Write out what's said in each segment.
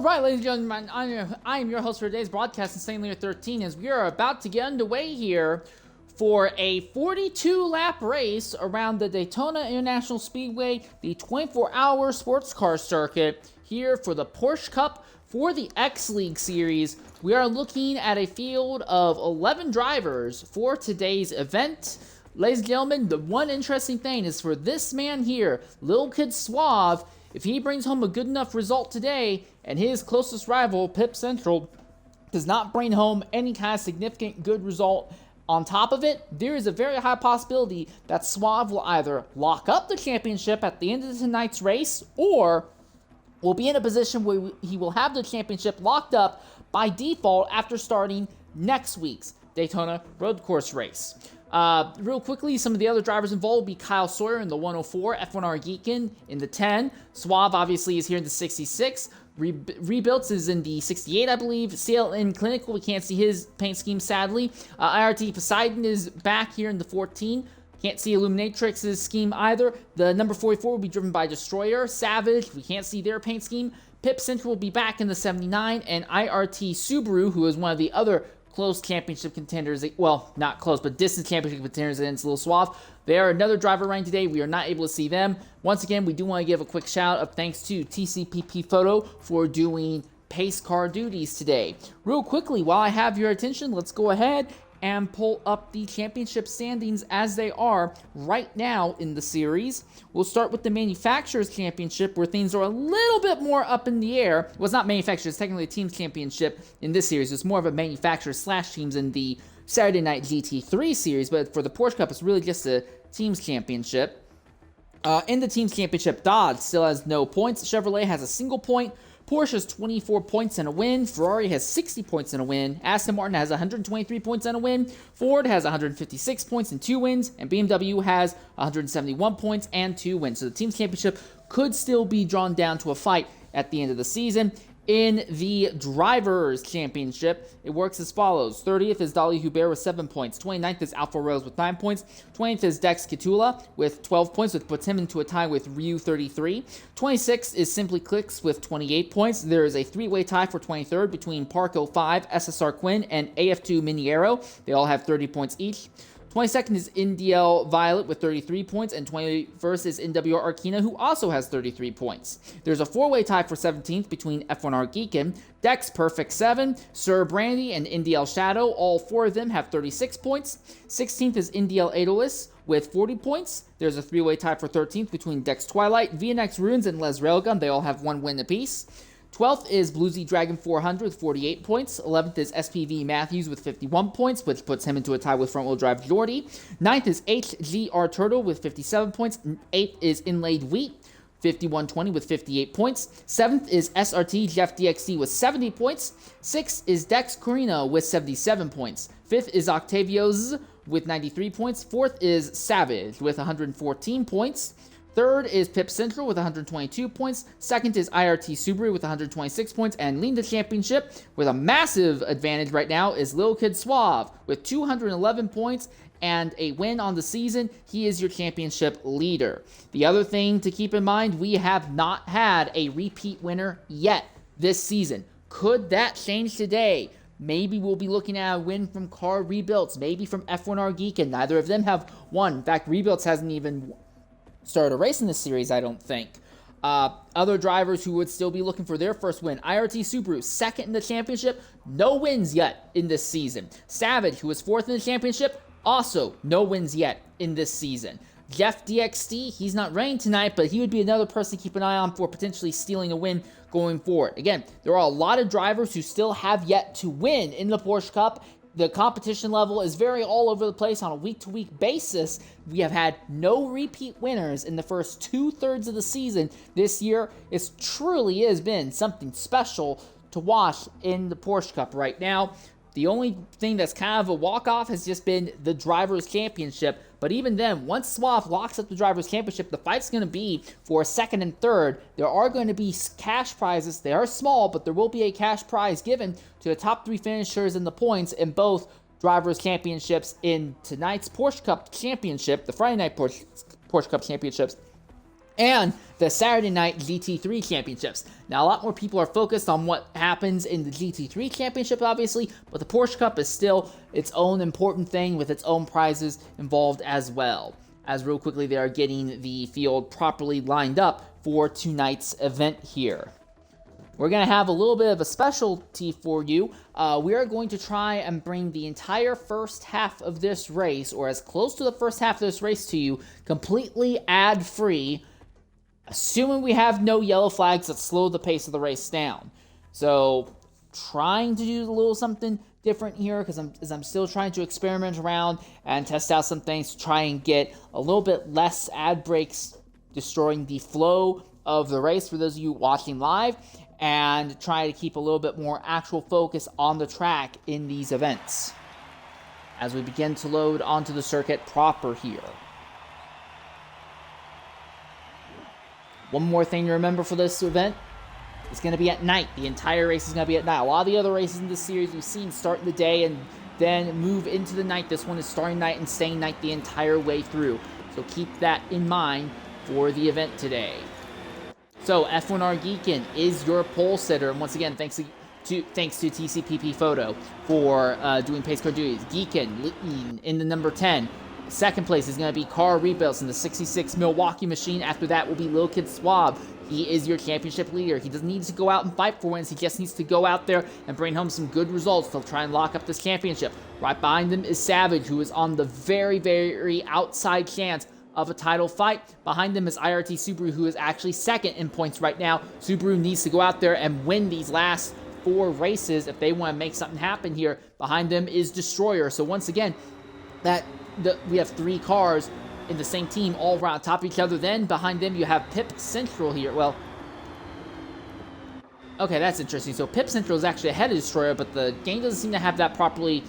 Alright, ladies and gentlemen, I am your host for today's broadcast, Insane Leader 13, as we are about to get underway here for a 42-lap race around the Daytona International Speedway, the 24-hour sports car circuit, here for the Porsche Cup for the X League Series. We are looking at a field of 11 drivers for today's event. Ladies and gentlemen, the one interesting thing is for this man here, Lil Kid Suave, if he brings home a good enough result today, and his closest rival, Pip Central, does not bring home any kind of significant good result on top of it, there is a very high possibility that Suave will either lock up the championship at the end of tonight's race, or will be in a position where he will have the championship locked up by default after starting next week's Daytona road course race. Real quickly, some of the other drivers involved will be Kyle Sawyer in the 104, F1R Geekin in the 10, Suave obviously is here in the 66, Rebuilds is in the 68, I believe, CLN Clinical, we can't see his paint scheme sadly, IRT Poseidon is back here in the 14, can't see Illuminatrix's scheme either, the number 44 will be driven by Destroyer, Savage, we can't see their paint scheme, Pip Central will be back in the 79, and IRT Subaru, who is one of the other close championship contenders, well, not close, but distance championship contenders against Lil Suave. They are another driver running today. We are not able to see them. Once again, we do want to give a quick shout of thanks to TCPP Photo for doing pace car duties today. Real quickly, while I have your attention, let's go ahead and pull up the championship standings as they are right now in the series. We'll start with the Manufacturers Championship, where things are a little bit more up in the air. Well, it's not Manufacturers, it's technically a Teams Championship in this series. It's more of a Manufacturers/Teams in the Saturday Night GT3 series, but for the Porsche Cup, it's really just a Teams Championship. In the Teams Championship, Dodge still has no points. Chevrolet has a single point. Porsche has 24 points and a win. Ferrari has 60 points and a win. Aston Martin has 123 points and a win. Ford has 156 points and 2 wins. And BMW has 171 points and 2 wins. So the Teams Championship could still be drawn down to a fight at the end of the season. In the Drivers' Championship, it works as follows. 30th is Dolly Hubert with 7 points. 29th is Alfa Rose with 9 points. 20th is Dex Kitula with 12 points, which puts him into a tie with Ryu 33. 26th is Simply Clicks with 28 points. There is a three-way tie for 23rd between Parko 5, SSR Quinn, and AF2 Miniero. They all have 30 points each. 22nd is NDL Violet with 33 points, and 21st is NWR Arkina, who also has 33 points. There's a four-way tie for 17th between F1R Geekin, Dex Perfect 7, Sir Brandy, and NDL Shadow. All four of them have 36 points. 16th is NDL Aedolis with 40 points. There's a three-way tie for 13th between Dex Twilight, VNX Runes, and Les Railgun. They all have one win apiece. 12th is Bluesy Dragon 400 with 48 points. 11th is SPV Matthews with 51 points, which puts him into a tie with Front Wheel Drive Jordy. 9th is HGR Turtle with 57 points. 8th is Inlaid Wheat, 5120 with 58 points. 7th is SRT Jeff DXC with 70 points. 6th is Dex Corino with 77 points. 5th is Octavio's with 93 points. 4th is Savage with 114 points. 3rd is Pip Central with 122 points. 2nd is IRT Subaru with 126 points. And leading the championship with a massive advantage right now is Lil Kid Suave with 211 points and a win on the season. He is your championship leader. The other thing to keep in mind, we have not had a repeat winner yet this season. Could that change today? Maybe we'll be looking at a win from Car Rebuilds, maybe from F1R Geek, and neither of them have won. In fact, Rebuilds hasn't even started a race in this series, I don't think. Other drivers who would still be looking for their first win. IRT Subaru, 2nd in the championship, no wins yet in this season. Savage, who is 4th in the championship, also no wins yet in this season. Jeff DXT, he's not running tonight, but he would be another person to keep an eye on for potentially stealing a win going forward. Again, there are a lot of drivers who still have yet to win in the Porsche Cup. The competition level is very all over the place on a week-to-week basis. We have had no repeat winners in the first 2/3 of the season this year. It truly has been something special to watch in the Porsche Cup right now. The only thing that's kind of a walk-off has just been the Drivers' Championship. But even then, once Suave locks up the Drivers' Championship, the fight's going to be for 2nd and 3rd. There are going to be cash prizes. They are small, but there will be a cash prize given to the top 3 finishers in the points in both Drivers' Championships in tonight's Porsche Cup Championship, the Friday Night Porsche Cup Championships, and the Saturday night GT3 championships. Now, a lot more people are focused on what happens in the GT3 championship, obviously, but the Porsche Cup is still its own important thing with its own prizes involved as well. As real quickly, they are getting the field properly lined up for tonight's event here. We're going to have a little bit of a specialty for you. We are going to try and bring the entire first half of this race, or as close to the first half of this race to you, completely ad-free, assuming we have no yellow flags that slow the pace of the race down. So, trying to do a little something different here, because I'm still trying to experiment around and test out some things to try and get a little bit less ad breaks, destroying the flow of the race for those of you watching live, and try to keep a little bit more actual focus on the track in these events as we begin to load onto the circuit proper here. One more thing to remember for this event, it's going to be at night. The entire race is going to be at night. A lot of the other races in this series we've seen start in the day and then move into the night. This one is starting night and staying night the entire way through. So keep that in mind for the event today. So F1R Geekin is your pole sitter, and once again, thanks to TCPP Photo for doing pace car duties. Geekin in the number 10. Second place is going to be Car Rebuilds in the 66 Milwaukee machine. After that will be Lil Kid Swab. He is your championship leader. He doesn't need to go out and fight for wins. He just needs to go out there and bring home some good results to try and lock up this championship. Right behind him is Savage, who is on the very, very outside chance of a title fight. Behind them is IRT Subaru, who is actually second in points right now. Subaru needs to go out there and win these last 4 races if they want to make something happen here. Behind them is Destroyer. So once again, we have 3 cars in the same team all around top of each other. Then behind them you have Pip Central here. Well, okay, that's interesting. So Pip Central is actually ahead of Destroyer, but the game doesn't seem to have that properly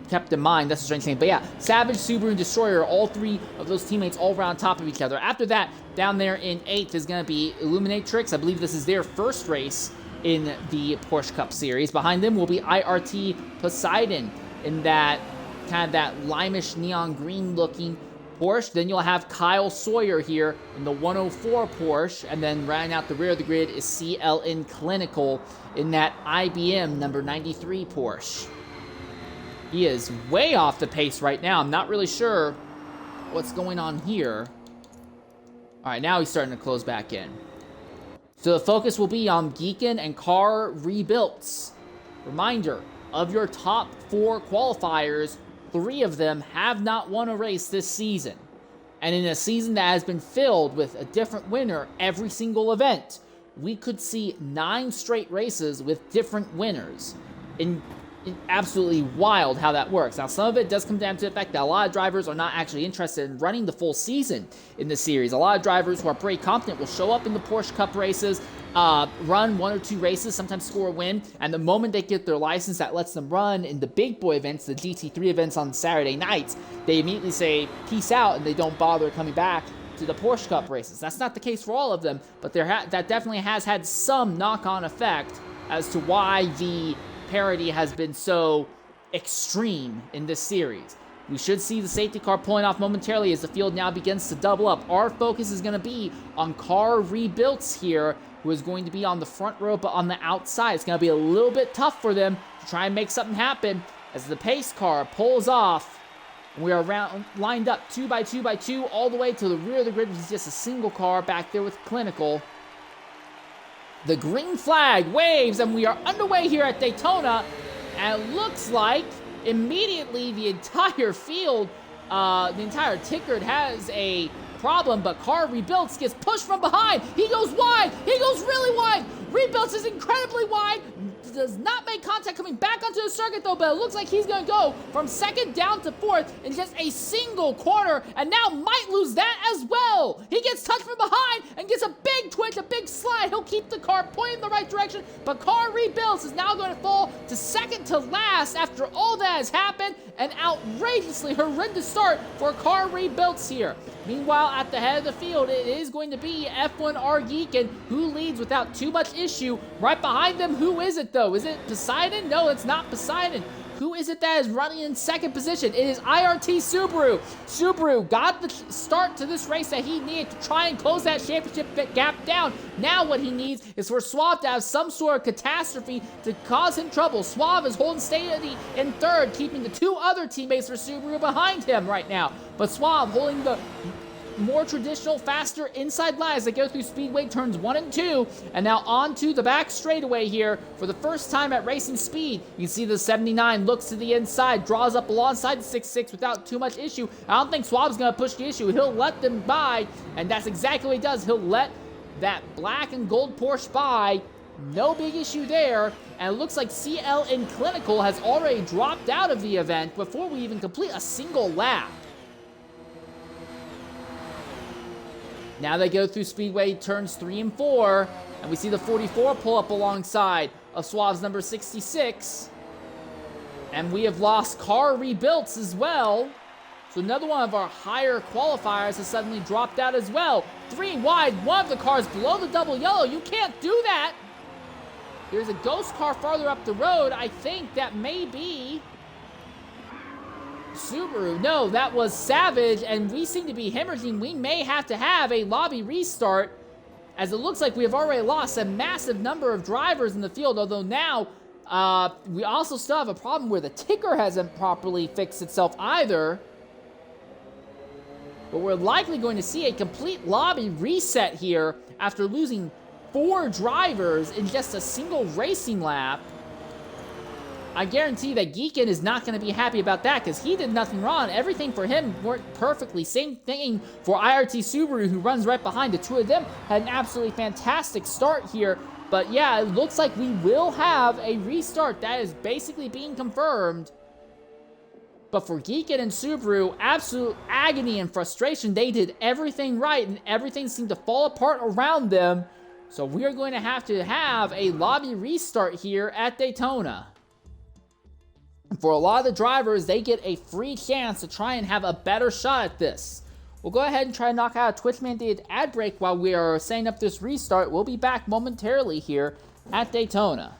kept in mind. That's a strange thing. But yeah, Savage, Subaru, and Destroyer, all 3 of those teammates all around top of each other. After that, down there in 8th is going to be Illuminatrix. I believe this is their first race in the Porsche Cup Series. Behind them will be IRT Poseidon in that kind of that limeish neon green looking Porsche. Then you'll have Kyle Sawyer here in the 104 Porsche, and then rounding out the rear of the grid is CLN Clinical in that IBM number 93 Porsche. He is way off the pace right now. I'm not really sure what's going on here. All right, now he's starting to close back in. So the focus will be on Geekin and Car Rebuilds. Reminder, of your top 4 qualifiers, 3 of them have not won a race this season. And in a season that has been filled with a different winner every single event, we could see 9 straight races with different winners. Absolutely wild how that works. Now, some of it does come down to the fact that a lot of drivers are not actually interested in running the full season in this series. A lot of drivers who are pretty competent will show up in the Porsche Cup races, run 1 or 2 races, sometimes score a win, and the moment they get their license that lets them run in the big boy events, the GT3 events on Saturday nights, they immediately say peace out and they don't bother coming back to the Porsche Cup races. That's not the case for all of them, but that definitely has had some knock-on effect as to why the parity has been so extreme in this series. We should see the safety car pulling off momentarily as the field now begins to double up. Our focus is going to be on Car Rebuilds here, who is going to be on the front row but on the outside. It's going to be a little bit tough for them to try and make something happen as the pace car pulls off. We are lined up 2 by 2 by 2 all the way to the rear of the grid, which is just a single car back there with Clinical. The green flag waves, and we are underway here at Daytona, and it looks like immediately the entire field, the entire ticker has a problem, but Car Rebuilds gets pushed from behind. He goes wide. He goes really wide. Rebuilds is incredibly wide. Does not make contact coming back onto the circuit, though, but it looks like he's going to go from 2nd down to 4th in just a single corner, and now might lose that as well. He gets touched from behind and gets a big twitch, a big slide. He'll keep the car pointing in the right direction, but Car Rebuilds is now going to fall to 2nd to last after all that has happened. An outrageously horrendous start for Car Rebuilds here. Meanwhile, at the head of the field, it is going to be F1R Geekin, who leads without too much issue. Right behind them, who is it, though? Is it Poseidon? No, it's not Poseidon. who is it that is running in second position? It is IRT Subaru. Subaru got the start to this race that he needed to try and close that championship gap down. Now what he needs is for Suave to have some sort of catastrophe to cause him trouble. Suave is holding steady in third, keeping the two other teammates for Subaru behind him right now. But Suave holding the more traditional, faster inside line as they go through Speedway turns 1 and 2, and now onto the back straightaway here for the first time at racing speed. You can see the 79 looks to the inside, draws up alongside the 66 without too much issue. I don't think Suave's going to push the issue. He'll let them by, and that's exactly what he does. He'll let that black and gold Porsche by. No big issue there, and it looks like CL in Clinical has already dropped out of the event before we even complete a single lap. Now they go through Speedway turns 3 and 4, and we see the 44 pull up alongside of Suave's number 66. And we have lost car rebuilds as well. So another one of our higher qualifiers has suddenly dropped out as well. 3 wide, one of the cars below the double yellow. You can't do that. There's a ghost car farther up the road. I think that may be Subaru. No, that was Savage, and we seem to be hemorrhaging. We may have to have a lobby restart, as it looks like we have already lost a massive number of drivers in the field, although now we also still have a problem where the ticker hasn't properly fixed itself either. But we're likely going to see a complete lobby reset here after losing 4 drivers in just a single racing lap. I guarantee that Geekin is not going to be happy about that because he did nothing wrong. Everything for him worked perfectly. Same thing for IRT Subaru, who runs right behind. The two of them had an absolutely fantastic start here. But yeah, it looks like we will have a restart. That is basically being confirmed. But for Geekin and Subaru, absolute agony and frustration. They did everything right and everything seemed to fall apart around them. So we are going to have a lobby restart here at Daytona. For a lot of the drivers, they get a free chance to try and have a better shot at this. We'll go ahead and try to knock out a Twitch-mandated ad break while we are setting up this restart. We'll be back momentarily here at Daytona.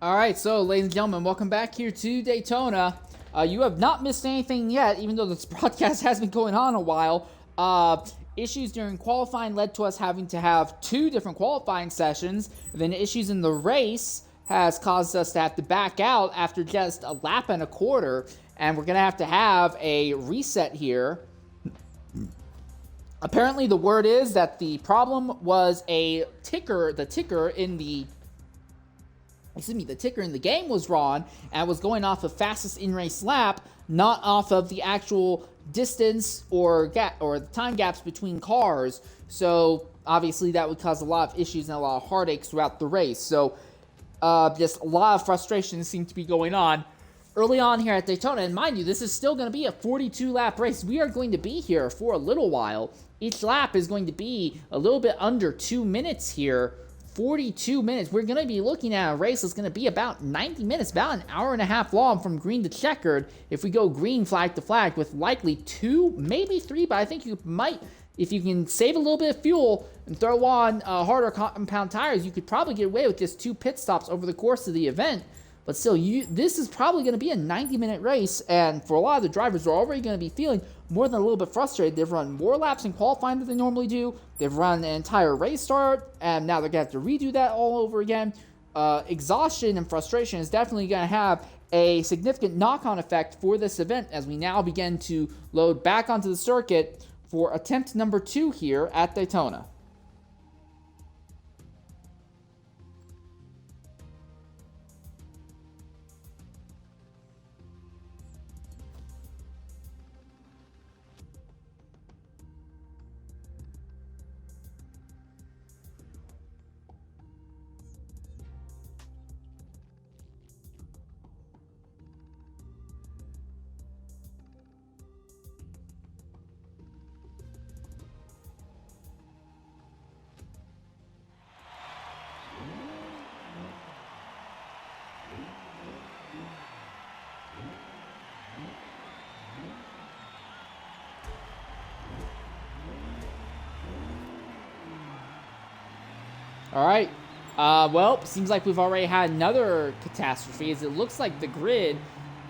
All right, so ladies and gentlemen, welcome back here to Daytona. You have not missed anything yet, even though this broadcast has been going on a while. Issues during qualifying led to us having to have 2 different qualifying sessions. And then issues in the race has caused us to have to back out after just a lap and a quarter. And we're going to have a reset here. Apparently the word is that the problem was the ticker in the game was wrong and was going off of fastest in-race lap, not off of the actual distance or the time gaps between cars. So obviously that would cause a lot of issues and a lot of heartaches throughout the race. So just a lot of frustration seemed to be going on early on here at Daytona. And mind you, this is still going to be a 42-lap race. We are going to be here for a little while. Each lap is going to be a little bit under 2 minutes here. 42 minutes. We're going to be looking at a race that's going to be about 90 minutes, about an hour and a half long from green to checkered. If we go green flag to flag with likely 2, maybe 3, but I think you might, if you can save a little bit of fuel and throw on harder compound tires, you could probably get away with just 2 pit stops over the course of the event. But still, this is probably going to be a 90-minute race, and for a lot of the drivers, they're already going to be feeling more than a little bit frustrated. They've run more laps in qualifying than they normally do. They've run an entire race start, and now they're going to have to redo that all over again. Exhaustion and frustration is definitely going to have a significant knock-on effect for this event as we now begin to load back onto the circuit for attempt number 2 here at Daytona. All right. Well, seems like we've already had another catastrophe, as it looks like the grid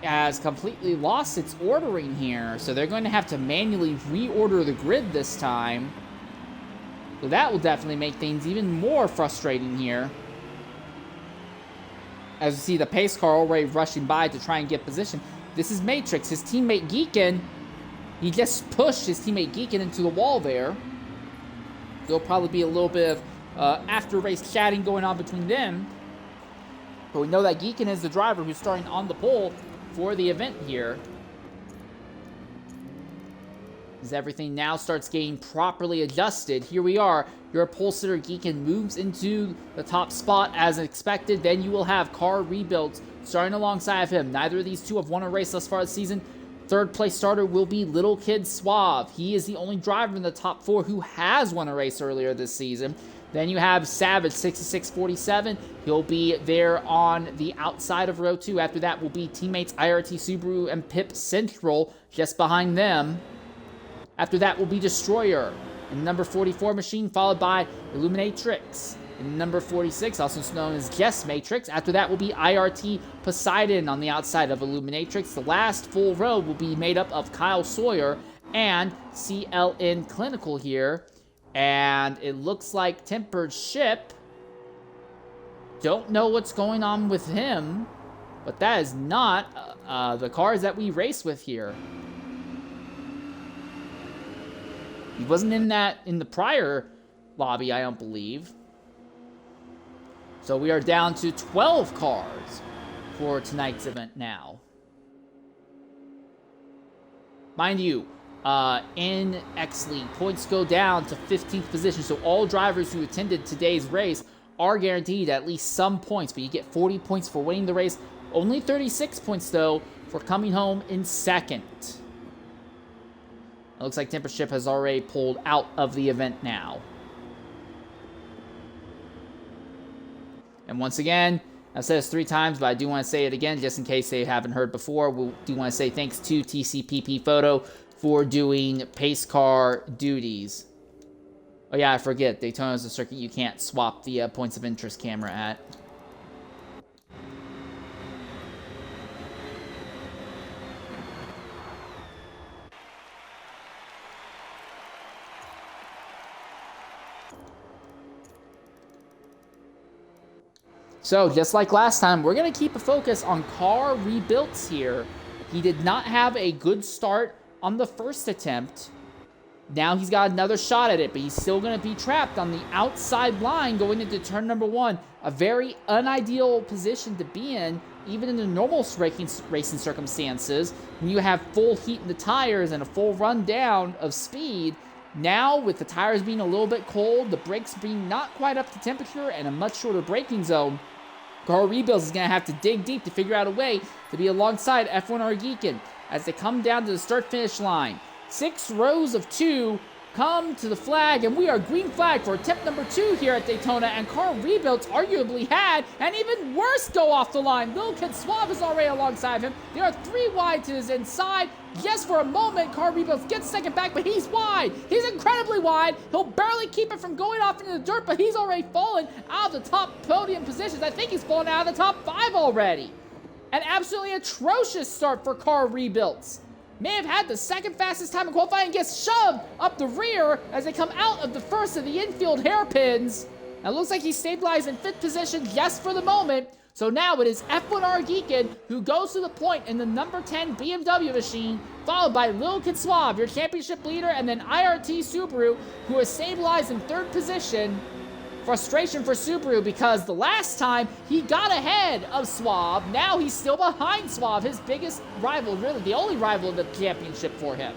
has completely lost its ordering here. So they're going to have to manually reorder the grid this time. So that will definitely make things even more frustrating here. As you see the pace car already rushing by to try and get position. This is Matrix. His teammate Geekin, he just pushed his teammate Geekin into the wall there. There'll probably be a little bit of after-race chatting going on between them. But we know that Geekin is the driver who's starting on the pole for the event here. As everything now starts getting properly adjusted, here we are. Your pole sitter Geekin moves into the top spot as expected. Then you will have car rebuilds starting alongside of him. Neither of these two have won a race thus far this season. Third place starter will be Little Kid Suave. He is the only driver in the top 4 who has won a race earlier this season. Then you have Savage, 6647. He'll be there on the outside of row 2. After that will be teammates IRT Subaru and Pip Central just behind them. After that will be Destroyer in the number 44 machine, followed by Illuminatrix in number 46, also known as Jess Matrix. After that will be IRT Poseidon on the outside of Illuminatrix. The last full row will be made up of Kyle Sawyer and CLN Clinical here. And it looks like Tempered Ship. Don't know what's going on with him, but that is not the cars that we race with here. He wasn't in the prior lobby, I don't believe. So we are down to 12 cars for tonight's event now. Mind you, in X League, points go down to 15th position, so all drivers who attended today's race are guaranteed at least some points, but you get 40 points for winning the race. Only 36 points, though, for coming home in second. It looks like Temper Ship has already pulled out of the event now. And once again, I've said this 3 times, but I do want to say it again, just in case they haven't heard before. We do want to say thanks to TCPP Photo for doing pace car duties. Oh yeah, I forget, Daytona is a circuit you can't swap the points of interest camera at. So, just like last time, we're going to keep a focus on car rebuilds here. He did not have a good start on the first attempt. Now he's got another shot at it, but he's still going to be trapped on the outside line going into turn number 1. A very unideal position to be in, even in the normal racing circumstances, when you have full heat in the tires and a full rundown of speed. Now, with the tires being a little bit cold, the brakes being not quite up to temperature, and a much shorter braking zone, Car Rebuilds is going to have to dig deep to figure out a way to be alongside F1 Argeekin as they come down to the start-finish line. 6 rows of 2 come to the flag, and we are green flag for attempt number 2 here at Daytona, and Car Rebuilds arguably had an even worse go off the line. Lil Kid Suave is already alongside him. There are 3 wide to his inside. Yes, for a moment, Car Rebuilds gets second back, but he's wide. He's incredibly wide. He'll barely keep it from going off into the dirt, but he's already fallen out of the top podium positions. I think he's fallen out of the top 5 already. An absolutely atrocious start for Car Rebuilds. May have had the second fastest time in qualifying, gets shoved up the rear as they come out of the first of the infield hairpins. It looks like he's stabilized in 5th position, yes, for the moment. So now it is F1 Argeekin who goes to the point in the number 10 BMW machine, followed by Lil Kid Suave, your championship leader, and then IRT Subaru, who is stabilized in 3rd position. Frustration for Subaru because the last time he got ahead of Suave, now he's still behind Suave, his biggest rival, really the only rival in the championship for him.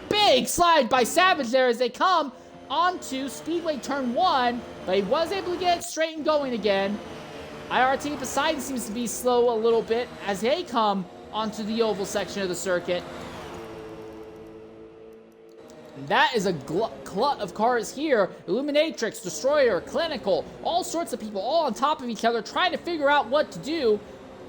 Big slide by Savage there as they come onto Speedway Turn 1, but he was able to get it straight and going again. IRT Poseidon seems to be slow a little bit as they come onto the oval section of the circuit. That is a glut of cars here. Illuminatrix, Destroyer, Clinical, all sorts of people all on top of each other trying to figure out what to do.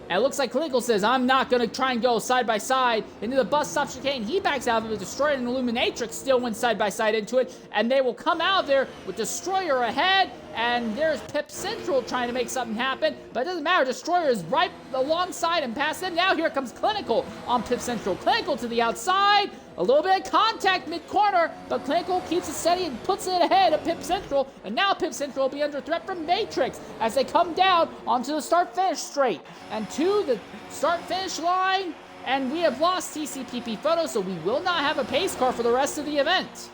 And it looks like Clinical says, I'm not going to try and go side by side into the bus stop chicane. He backs out of it. Destroyer and Illuminatrix still went side by side into it. And they will come out of there with Destroyer ahead. And there's Pip Central trying to make something happen. But it doesn't matter. Destroyer is right alongside and past them. Now here comes Clinical on Pip Central. Clinical to the outside. A little bit of contact mid-corner, but Clinical keeps it steady and puts it ahead of Pip Central. And now Pip Central will be under threat from Matrix as they come down onto the start-finish straight. And to the start-finish line, and we have lost TCPP Photo, so we will not have a pace car for the rest of the event.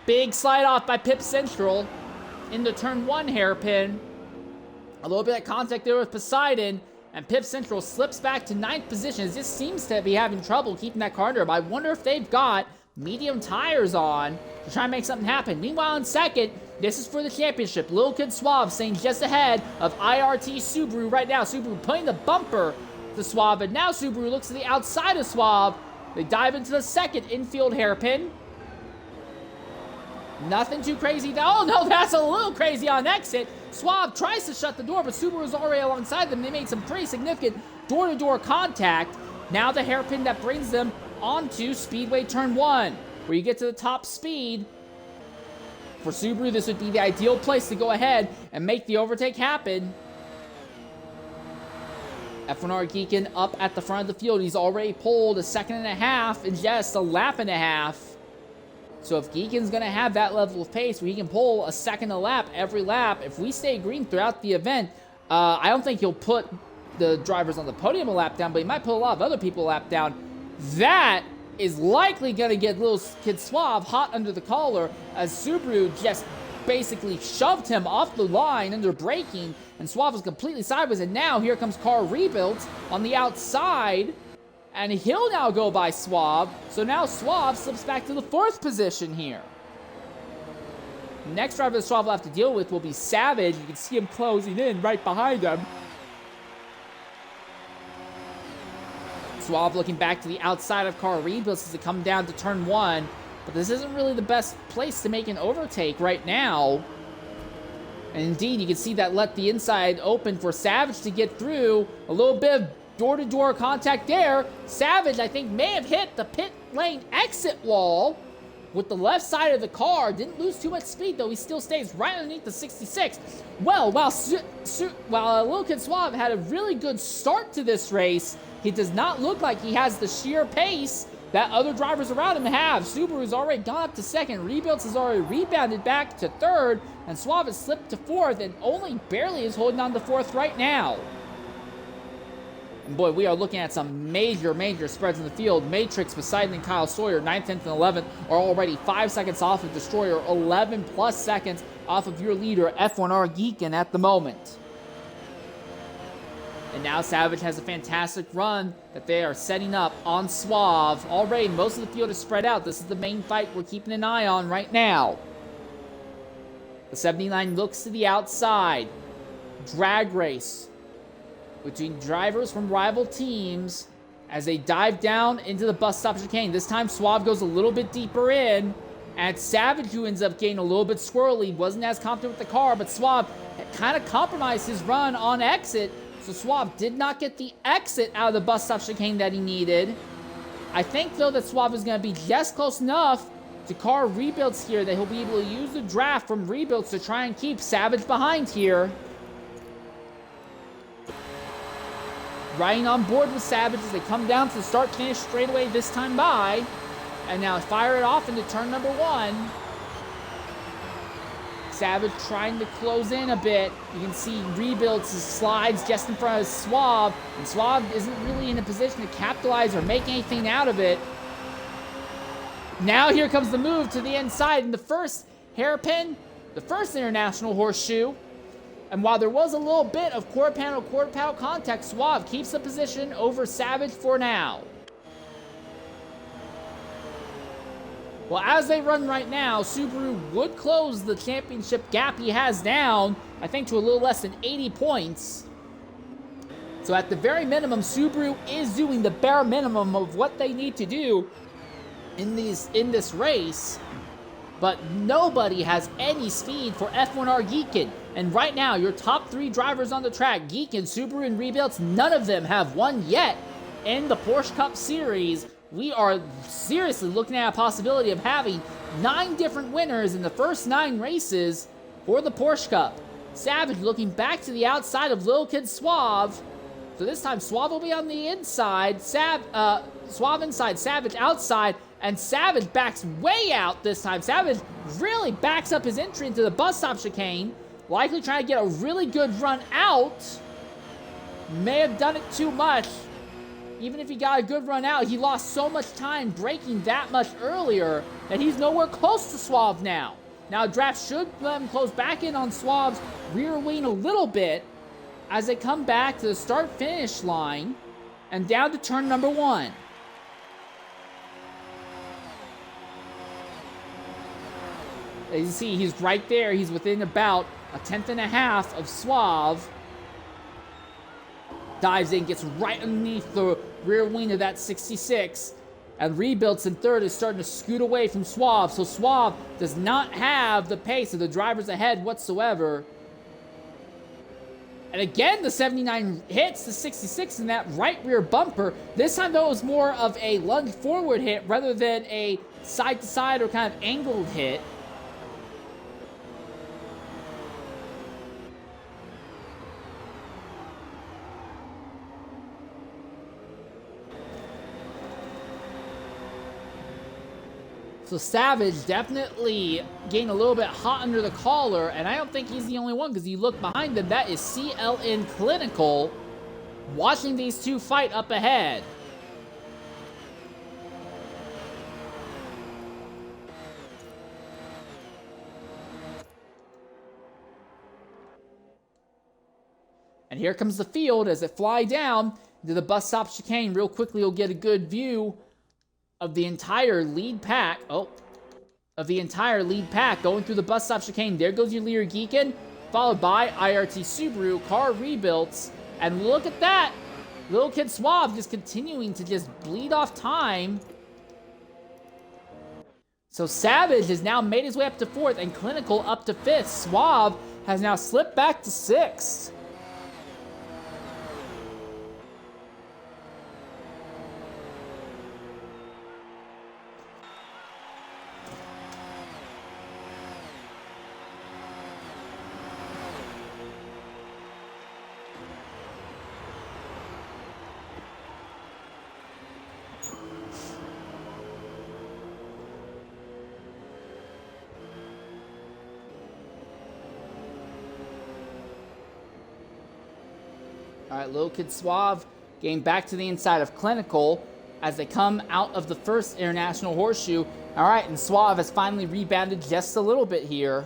Big slide off by Pip Central into turn 1 hairpin. A little bit of contact there with Poseidon. And Pip Central slips back to 9th position. It just seems to be having trouble keeping that car under him. I wonder if they've got medium tires on to try and make something happen. Meanwhile, in 2nd, this is for the championship. Lil Kid Suave staying just ahead of IRT Subaru right now. Subaru putting the bumper to Suave, and now Subaru looks to the outside of Suave. They dive into the 2nd infield hairpin. Nothing too crazy. Oh, no, that's a little crazy on exit. Suave tries to shut the door, but Subaru's already alongside them. They made some pretty significant door-to-door contact. Now the hairpin that brings them onto Speedway Turn 1, where you get to the top speed. For Subaru, this would be the ideal place to go ahead and make the overtake happen. F1 Argeekin up at the front of the field. He's already pulled a 2.5 in just a lap and a half. So if Geekin's going to have that level of pace where he can pull a second a lap every lap, if we stay green throughout the event, I don't think he'll put the drivers on the podium a lap down, but he might put a lot of other people a lap down. That is likely going to get Lil Kid Suave hot under the collar as Subaru just basically shoved him off the line under braking, and Suave was completely sideways. And now here comes Car Rebuilds on the outside. And he'll now go by Suave. So now Suave slips back to the 4th position here. Next driver that Suave will have to deal with will be Savage. You can see him closing in right behind him. Suave looking back to the outside of Car Rebuilds as they come down to turn 1. But this isn't really the best place to make an overtake right now. And indeed, you can see that let the inside open for Savage to get through. A little bit of door-to-door contact there. Savage, I think, may have hit the pit lane exit wall with the left side of the car. Didn't lose too much speed, though. He still stays right underneath the 66. Well, while Lil Kid Suave had a really good start to this race, he does not look like he has the sheer pace that other drivers around him have. Subaru's already gone up to second. Rebuilds has already rebounded back to third. And Suave has slipped to fourth and only barely is holding on to fourth right now. And boy, we are looking at some major, major spreads in the field. Matrix, Poseidon, and Kyle Sawyer, 9th, 10th, and 11th, are already 5 seconds off of Destroyer, 11 plus seconds off of your leader, F1R Geekin, at the moment. And now Savage has a fantastic run that they are setting up on Suave. Already, most of the field is spread out. This is the main fight we're keeping an eye on right now. The 79 looks to the outside. Drag race between drivers from rival teams as they dive down into the bus stop chicane. This time Suave goes a little bit deeper in, and Savage, who ends up getting a little bit squirrely, wasn't as confident with the car, but Suave kind of compromised his run on exit, so Suave did not get the exit out of the bus stop chicane that he needed. I think, though, that Suave is going to be just close enough to car Rebuilds here that he'll be able to use the draft from Rebuilds to try and keep Savage behind here. Riding on board with Savage as they come down to the start-finish straightaway this time by. And now fire it off into turn number 1. Savage trying to close in a bit. You can see Rebuilds slides just in front of Suave. And Suave isn't really in a position to capitalize or make anything out of it. Now here comes the move to the inside. And the first hairpin, the first international horseshoe. And while there was a little bit of quarter panel contact, Suave keeps the position over Savage for now. Well, as they run right now, Subaru would close the championship gap he has down, I think, to a little less than 80 points. So at the very minimum, Subaru is doing the bare minimum of what they need to do in this race. But nobody has any speed for F1R Geekin. And right now, your top 3 drivers on the track, Geekin, Subaru, and Rebuilds, none of them have won yet in the Porsche Cup Series. We are seriously looking at a possibility of having 9 different winners in the first 9 races for the Porsche Cup. Savage looking back to the outside of Little Kid Suave. So this time, Suave will be on the inside, Suave inside, Savage outside, and Savage backs way out this time. Savage really backs up his entry into the bus stop chicane, likely trying to get a really good run out. May have done it too much. Even if he got a good run out, he lost so much time braking that much earlier that he's nowhere close to Suave now. Now, draft should let him close back in on Suave's rear wing a little bit as they come back to the start-finish line and down to turn number 1. As you see, he's right there. He's within about a 10th and a half of Suave. Dives in, gets right underneath the rear wing of that 66. And Rebuilds in third is starting to scoot away from Suave. So Suave does not have the pace of the drivers ahead whatsoever. And again, the 79 hits the 66 in that right rear bumper. This time, though, it was more of a lunge forward hit rather than a side-to-side or kind of angled hit. So Savage definitely getting a little bit hot under the collar, and I don't think he's the only one, because you look behind him, that is CLN Clinical watching these two fight up ahead. And here comes the field as it fly down to the bus stop chicane. Real quickly, you'll get a good view of the entire lead pack. Going through the bus stop chicane. There goes your leader Geekin, followed by IRT Subaru, car Rebuilds, and look at that. Little Kid Suave just continuing to just bleed off time. So Savage has now made his way up to 4th and Clinical up to 5th. Suave has now slipped back to 6th. All right, Little Kid Suave getting back to the inside of Clinical as they come out of the first International Horseshoe. All right, and Suave has finally rebounded just a little bit here.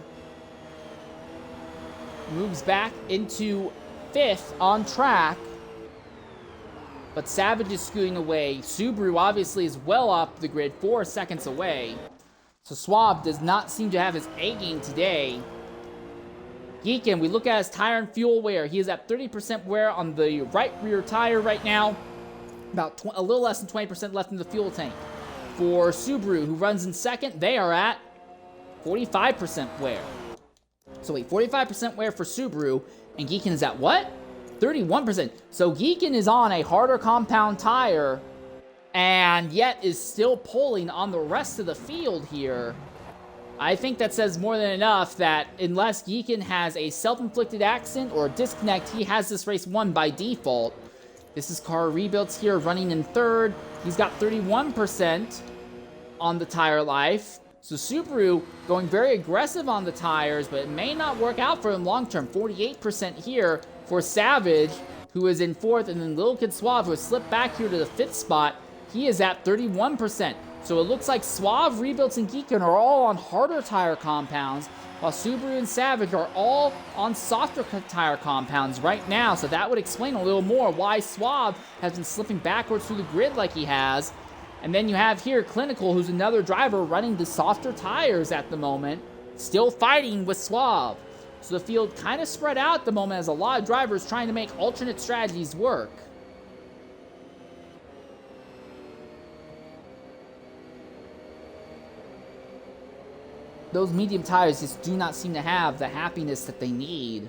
Moves back into 5th on track. But Savage is scooting away. Subaru obviously is well off the grid, 4 seconds away. So Suave does not seem to have his A game today. Geekin, we look at his tire and fuel wear. He is at 30% wear on the right rear tire right now. About a little less than 20% left in the fuel tank. For Subaru, who runs in second, they are at 45% wear. So wait, 45% wear for Subaru, and Geekin is at what? 31%. So Geekin is on a harder compound tire, and yet is still pulling on the rest of the field here. I think that says more than enough that unless Geekin has a self-inflicted accident or a disconnect, he has this race won by default. This is Car Rebuilds here running in 3rd. He's got 31% on the tire life. So Subaru going very aggressive on the tires, but it may not work out for him long term. 48% here for Savage, who is in 4th, and then Little Kid Suave, who has slipped back here to the 5th spot. He is at 31%. So it looks like Suave, Rebuilds, and Geekin are all on harder tire compounds, while Subaru and Savage are all on softer tire compounds right now. So that would explain a little more why Suave has been slipping backwards through the grid like he has. And then you have here Clinical, who's another driver running the softer tires at the moment, still fighting with Suave. So the field kind of spread out at the moment as a lot of drivers trying to make alternate strategies work. Those medium tires just do not seem to have the happiness that they need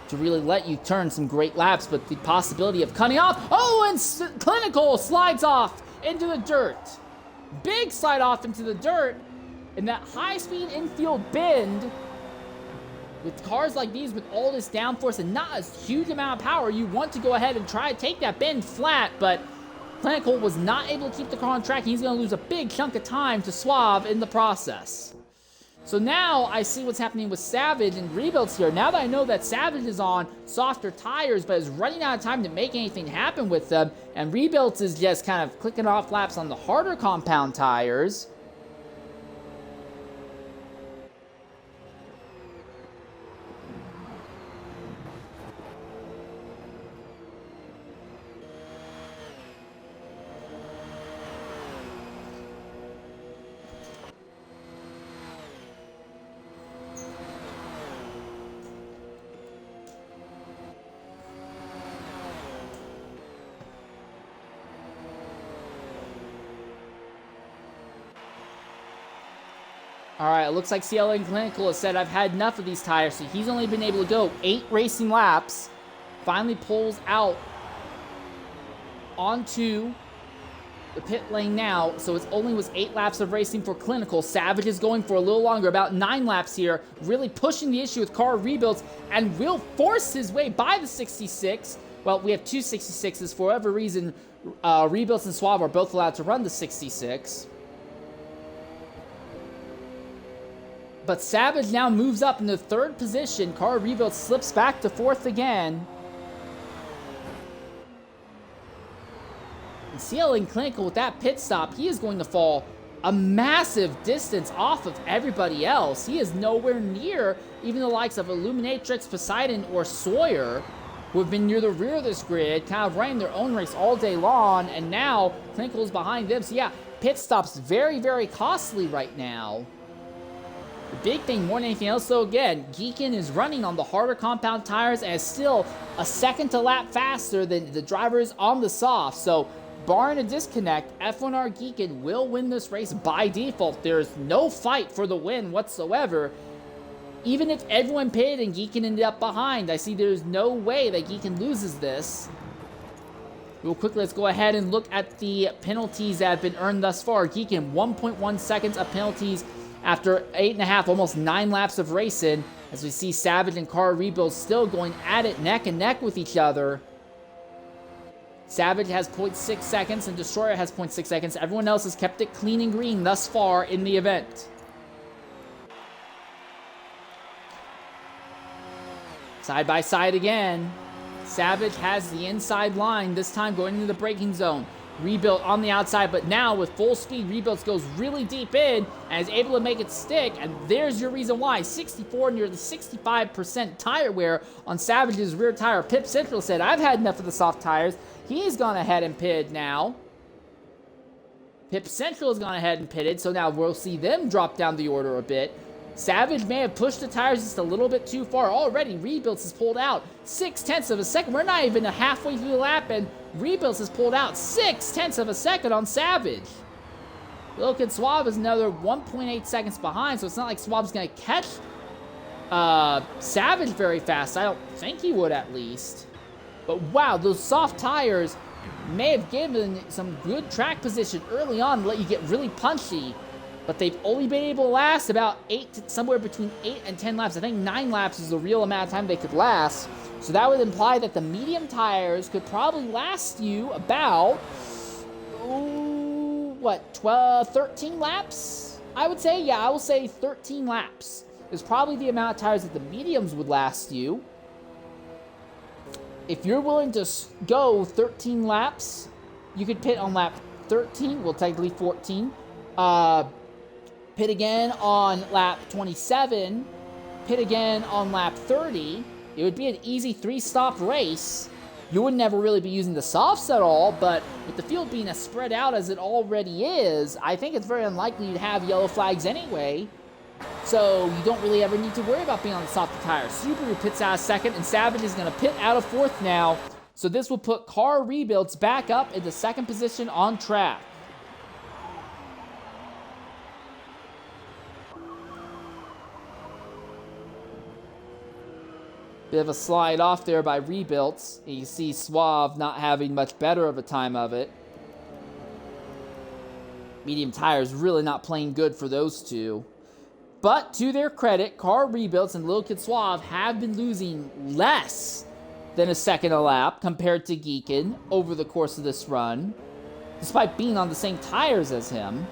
to really let you turn some great laps, but the possibility of cutting off. Oh, and Clinical slides off into the dirt. Big slide off into the dirt. And that high-speed infield bend, with cars like these with all this downforce and not a huge amount of power, you want to go ahead and try to take that bend flat, but Clinical was not able to keep the car on track. He's going to lose a big chunk of time to Suave in the process. So now I see what's happening with Savage and Rebuilds here. Now that I know that Savage is on softer tires but is running out of time to make anything happen with them, and Rebuilds is just kind of clicking off laps on the harder compound tires. All right, it looks like CLA and Clinical has said, I've had enough of these tires, so he's only been able to go 8 racing laps. Finally pulls out onto the pit lane now, so it only was 8 laps of racing for Clinical. Savage is going for a little longer, about 9 laps here, really pushing the issue with car rebuilds, and will force his way by the 66. Well, we have 2 66s. For whatever reason, Rebuilds and Suave are both allowed to run the 66. But Savage now moves up into 3rd position. Car Rebuild slips back to 4th again. And CL and Clinical with that pit stop, he is going to fall a massive distance off of everybody else. He is nowhere near even the likes of Illuminatrix, Poseidon, or Sawyer, who have been near the rear of this grid, kind of running their own race all day long, and now Clinical is behind them. So yeah, pit stops very, very costly right now. The big thing more than anything else, though, again, Geekin is running on the harder compound tires and is still a second to lap faster than the drivers on the soft. So, barring a disconnect, F1R Geekin will win this race by default. There is no fight for the win whatsoever. Even if everyone pitted and Geekin ended up behind, I see there's no way that Geekin loses this. Real quickly, let's go ahead and look at the penalties that have been earned thus far. Geekin, 1.1 seconds of penalties after 8.5, almost 9 laps of racing, as we see Savage and Car Rebuild still going at it neck and neck with each other. Savage has 0.6 seconds and Destroyer has 0.6 seconds. Everyone else has kept it clean and green thus far in the event. Side by side again. Savage has the inside line, this time going into the braking zone. Rebuilt on the outside, but now with full speed, Rebuilt goes really deep in and is able to make it stick. And there's your reason why. 64, nearly 65% tire wear on Savage's rear tire. Pip Central said, I've had enough of the soft tires. He's gone ahead and pitted now. Pip Central has gone ahead and pitted, so now we'll see them drop down the order a bit. Savage may have pushed the tires just a little bit too far. Already, Rebuilds has pulled out 0.6 of a second. We're not even halfway through the lap, and Rebuilds has pulled out 0.6 of a second on Savage. Look at Suave is another 1.8 seconds behind, so it's not like Suave's going to catch Savage very fast. I don't think he would, at least. But wow, those soft tires may have given some good track position early on to let you get really punchy. But they've only been able to last about somewhere between 8 and 10 laps. I think 9 laps is the real amount of time they could last. So that would imply that the medium tires could probably last you about, 13 laps? I would say, yeah, I will say 13 laps is probably the amount of tires that the mediums would last you. If you're willing to go 13 laps, you could pit on lap 13, well, technically 14. Pit again on lap 27, pit again on lap 30. It would be an easy 3-stop race. You would never really be using the softs at all, but with the field being as spread out as it already is, I think it's very unlikely you'd have yellow flags anyway. So you don't really ever need to worry about being on the softer tires. Subaru pits out of second, and Savage is going to pit out of fourth now. So this will put Car Rebuilds back up into second position on track. Bit of a slide off there by Rebuilds. You see Suave not having much better of a time of it. Medium tires really not playing good for those two. But to their credit, Car Rebuilds and Lil Kid Suave have been losing less than a second a lap compared to Geekin over the course of this run, despite being on the same tires as him.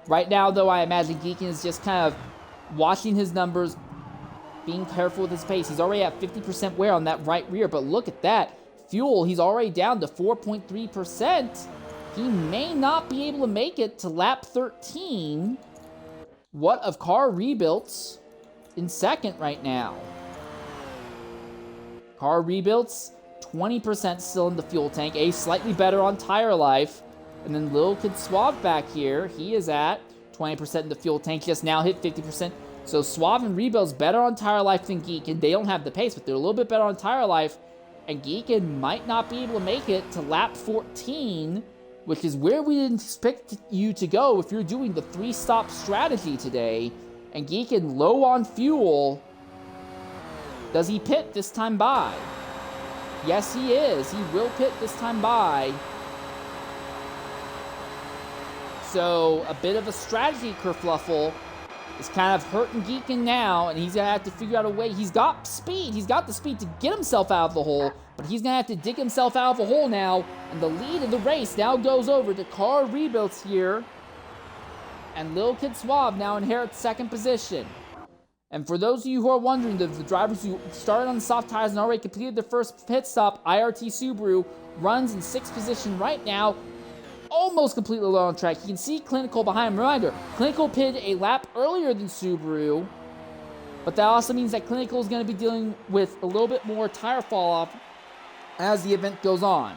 Right now, though, I imagine Geekin is just kind of watching his numbers, being careful with his pace. He's already at 50% wear on that right rear, but look at that. Fuel, he's already down to 4.3%. He may not be able to make it to lap 13. What of Car Rebuilds in second right now? Car Rebuilds, 20% still in the fuel tank. A slightly better on tire life. And then Lil Kid Suave back here, he is at 20% in the fuel tank. Just now hit 50%. So Suave and Rebuilds better on tire life than Geekin. They don't have the pace, but they're a little bit better on tire life. And Geekin might not be able to make it to lap 14, which is where we didn't expect you to go if you're doing the 3-stop strategy today. And Geekin low on fuel. Does he pit this time by? Yes, he is. He will pit this time by. So a bit of a strategy kerfluffle is kind of hurting Geekin now, and he's going to have to figure out a way. He's got speed. He's got the speed to get himself out of the hole, but he's going to have to dig himself out of the hole now, and the lead of the race now goes over to Car Rebuilds here, and Lil Kid Suave now inherits second position. And for those of you who are wondering, the drivers who started on the soft tires and already completed their first pit stop, IRT Subaru runs in 6th position right now, almost completely low on track. You can see Clinical behind him. Reminder, Clinical pitted a lap earlier than Subaru, but that also means that Clinical is going to be dealing with a little bit more tire fall off as the event goes on.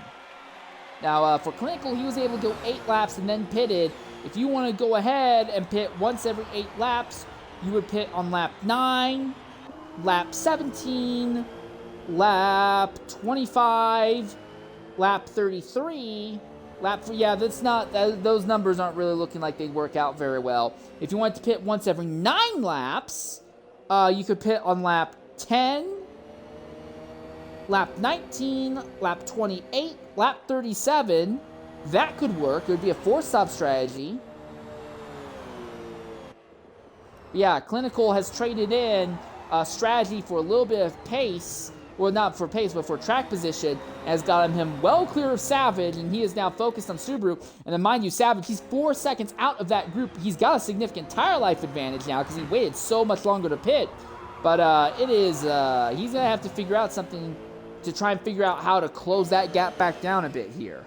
Now, for Clinical, he was able to go 8 laps and then pitted. If you want to go ahead and pit once every 8 laps, you would pit on lap 9, lap 17, lap 25, lap 33, that's not, those numbers aren't really looking like they work out very well. If you want to pit once every 9 laps, you could pit on lap 10, lap 19, lap 28, lap 37. That could work. It would be a 4-stop strategy. Yeah, Clinical has traded in a strategy for a little bit of pace. Well, not for pace, but for track position, has gotten him well clear of Savage, and he is now focused on Subaru. And then, mind you, Savage, he's 4 seconds out of that group. He's got a significant tire life advantage now because he waited so much longer to pit. But it is, he's going to have to figure out something to try and figure out how to close that gap back down a bit here.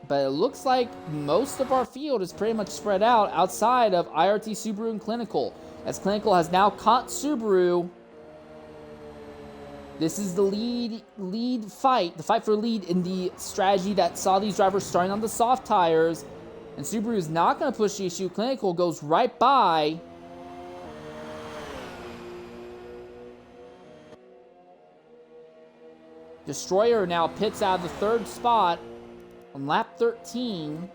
But it looks like most of our field is pretty much spread out outside of IRT, Subaru, and Clinical. As Clinical has now caught Subaru. This is the lead fight, the fight for lead in the strategy that saw these drivers starting on the soft tires. And Subaru is not going to push the issue. Clinical goes right by. Destroyer now pits out of the third spot on lap 13.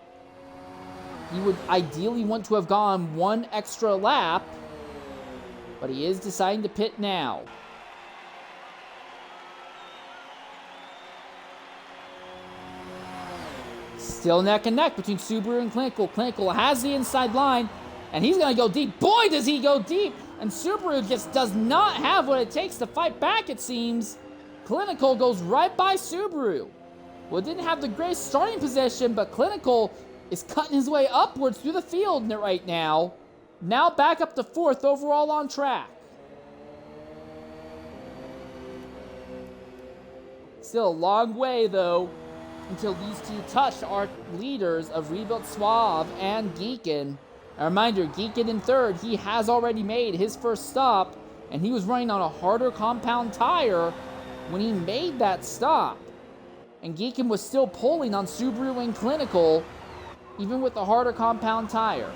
He would ideally want to have gone one extra lap, but he is deciding to pit now. Still neck and neck between Subaru and Clinical. Clinical has the inside line, and he's going to go deep. Boy, does he go deep! And Subaru just does not have what it takes to fight back, it seems. Clinical goes right by Subaru. Well, it didn't have the greatest starting position, but Clinical is cutting his way upwards through the field right now. Now back up to 4th overall on track. Still a long way, though, until these two touch our leaders of Rebuilt Suave and Geekin. A reminder, Geekin in 3rd, he has already made his first stop, and he was running on a harder compound tire when he made that stop. And Geekin was still pulling on Subaru and Clinical, even with the harder compound tire.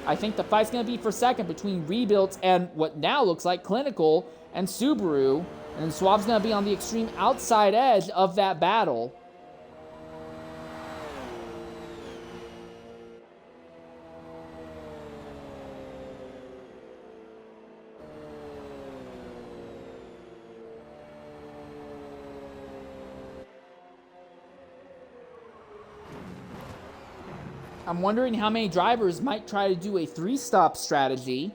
I think the fight's going to be for 2nd between Rebuilt and what now looks like Clinical and Subaru. And Suave's going to be on the extreme outside edge of that battle. I'm wondering how many drivers might try to do a 3-stop strategy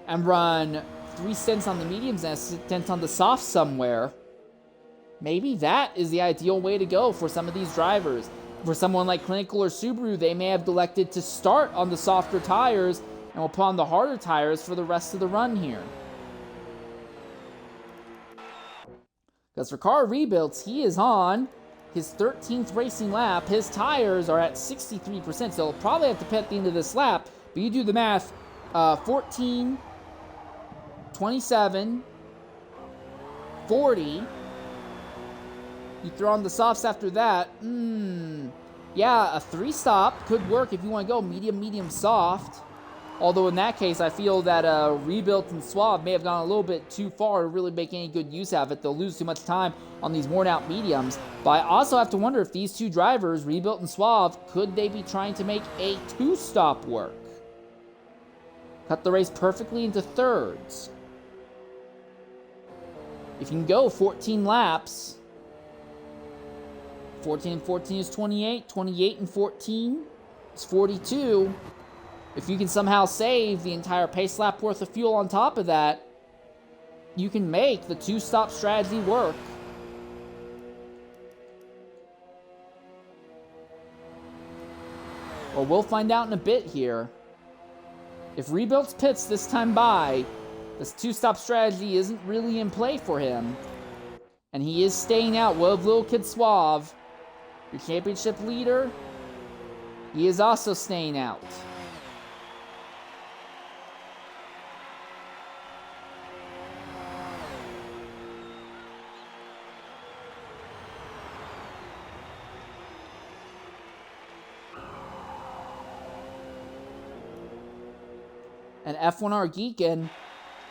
and run 3 stints on the mediums and a stint on the softs somewhere. Maybe that is the ideal way to go for some of these drivers. For someone like Clinical or Subaru, they may have elected to start on the softer tires and will put on the harder tires for the rest of the run here. Because for car rebuilds, he is on his 13th racing lap. His tires are at 63%, so he'll probably have to pit at the end of this lap. But you do the math, 14, 27, 40. You throw on the softs after that. Yeah, a 3-stop could work if you want to go medium, medium, soft. Although in that case, I feel that Rebuilt and Suave may have gone a little bit too far to really make any good use out of it. They'll lose too much time on these worn-out mediums. But I also have to wonder if these two drivers, Rebuilt and Suave, could they be trying to make a 2-stop work? Cut the race perfectly into thirds. If you can go 14 laps, 14 and 14 is 28, 28 and 14 is 42. If you can somehow save the entire pace lap worth of fuel on top of that, you can make the 2-stop strategy work. Well, we'll find out in a bit here. If Rebuilt's pits this time by, this 2-stop strategy isn't really in play for him. And he is staying out. What of Little Kid Suave, your championship leader? He is also staying out. And F1R Geekin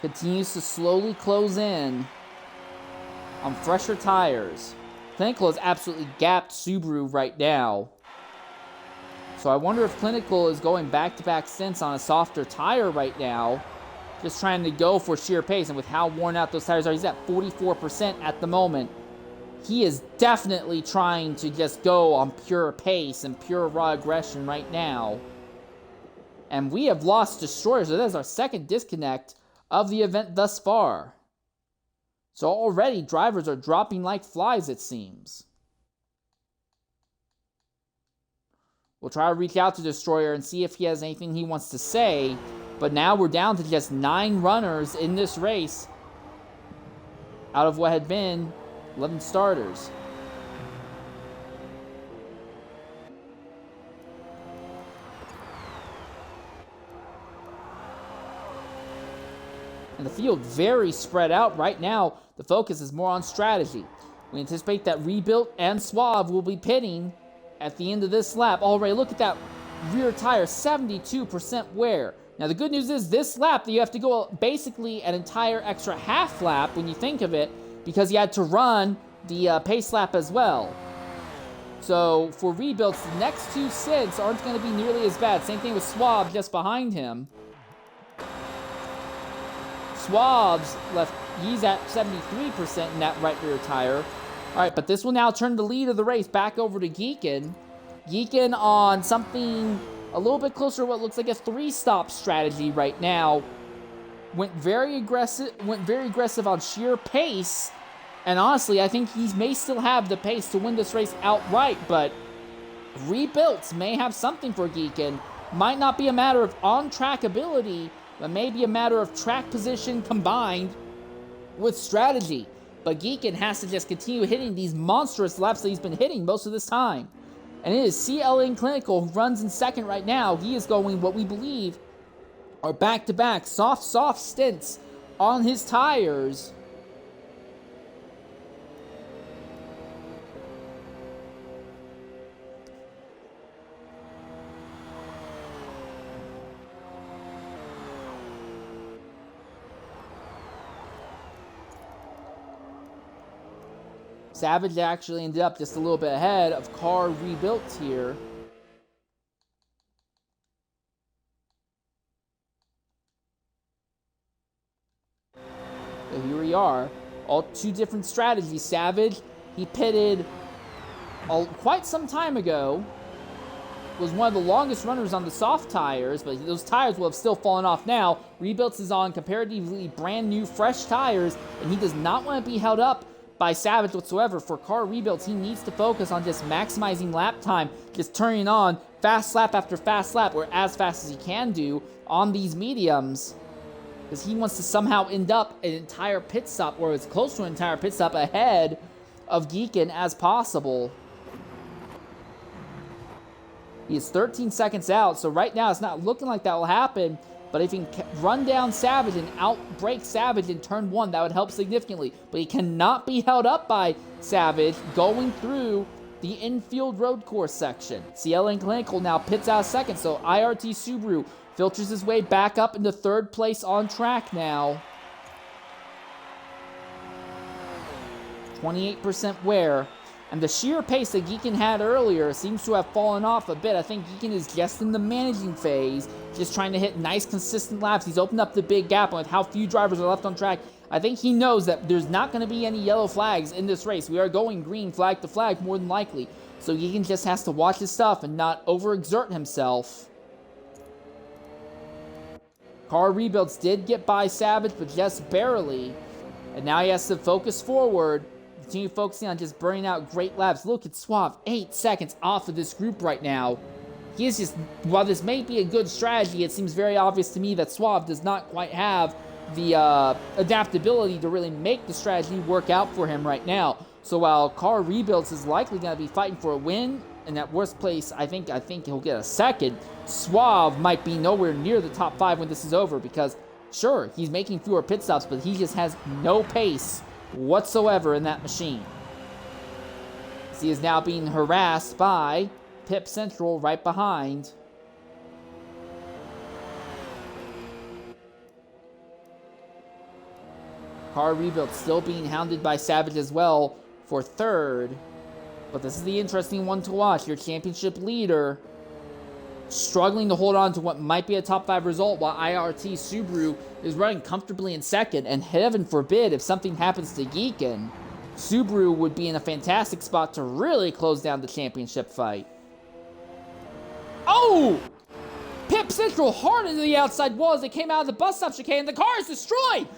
continues to slowly close in on fresher tires. Clinical has absolutely gapped Subaru right now. So I wonder if Clinical is going back-to-back stints on a softer tire right now, just trying to go for sheer pace. And with how worn out those tires are, he's at 44% at the moment. He is definitely trying to just go on pure pace and pure raw aggression right now. And we have lost Destroyer, so that is our 2nd disconnect of the event thus far. So already, drivers are dropping like flies, it seems. We'll try to reach out to Destroyer and see if he has anything he wants to say. But now we're down to just 9 runners in this race out of what had been 11 starters. And the field very spread out right now. The focus is more on strategy. We anticipate that Rebuilt and Suave will be pitting at the end of this lap. Already, look at that rear tire, 72% wear. Now, the good news is this lap, you have to go basically an entire extra half lap when you think of it, because you had to run the pace lap as well. So, for Rebuilds, the next 2 stints aren't going to be nearly as bad. Same thing with Suave just behind him. Suave's left, he's at 73% in that right rear tire. All right, but this will now turn the lead of the race back over to Geekin. Geekin on something a little bit closer to what looks like a 3-stop strategy right now. Went very aggressive on sheer pace. And honestly, I think he may still have the pace to win this race outright, but Rebuilts may have something for Geekin. Might not be a matter of on-track ability, but maybe a matter of track position combined with strategy. But Geekin has to just continue hitting these monstrous laps that he's been hitting most of this time. And it is CLN Clinical who runs in second right now. He is going what we believe are back-to-back soft stints on his tires. Savage actually ended up just a little bit ahead of Car Rebuilt here. So here we are. All 2 different strategies. Savage, he pitted quite some time ago. Was one of the longest runners on the soft tires, but those tires will have still fallen off now. Rebuilt is on comparatively brand new, fresh tires, and he does not want to be held up by Savage whatsoever. For Car Rebuilds, he needs to focus on just maximizing lap time, just turning on fast lap after fast lap, or as fast as he can do on these mediums, because he wants to somehow end up an entire pit stop, or as close to an entire pit stop ahead of Geekin as possible. He is 13 seconds out, so right now it's not looking like that will happen. But if he can run down Savage and outbrake Savage in turn 1, that would help significantly. But he cannot be held up by Savage going through the infield road course section. CLN Clinical now pits out second, so IRT Subaru filters his way back up into 3rd place on track now. 28% wear. And the sheer pace that Geekin had earlier seems to have fallen off a bit. I think Geekin is just in the managing phase, just trying to hit nice, consistent laps. He's opened up the big gap with how few drivers are left on track. I think he knows that there's not going to be any yellow flags in this race. We are going green flag to flag more than likely. So Geekin just has to watch his stuff and not overexert himself. Car Rebuilds did get by Savage, but just barely. And now he has to focus forward. Continue focusing on just burning out great laps. Look at Suave, 8 seconds off of this group right now. He is just, while this may be a good strategy, it seems very obvious to me that Suave does not quite have the adaptability to really make the strategy work out for him right now. So while Car Rebuilds is likely going to be fighting for a win, and at worst place, I think he'll get a second, Suave might be nowhere near the top 5 when this is over, because sure, he's making fewer pit stops, but he just has no pace whatsoever in that machine. He is now being harassed by Pip Central right behind. Car Rebuild still being hounded by Savage as well for 3rd. But this is the interesting one to watch. Your championship leader struggling to hold on to what might be a top 5 result, while IRT Subaru is running comfortably in 2nd. And heaven forbid, if something happens to Geekin, Subaru would be in a fantastic spot to really close down the championship fight. Oh! Pip Central hard into the outside wall as they came out of the bus stop chicane. The car is destroyed!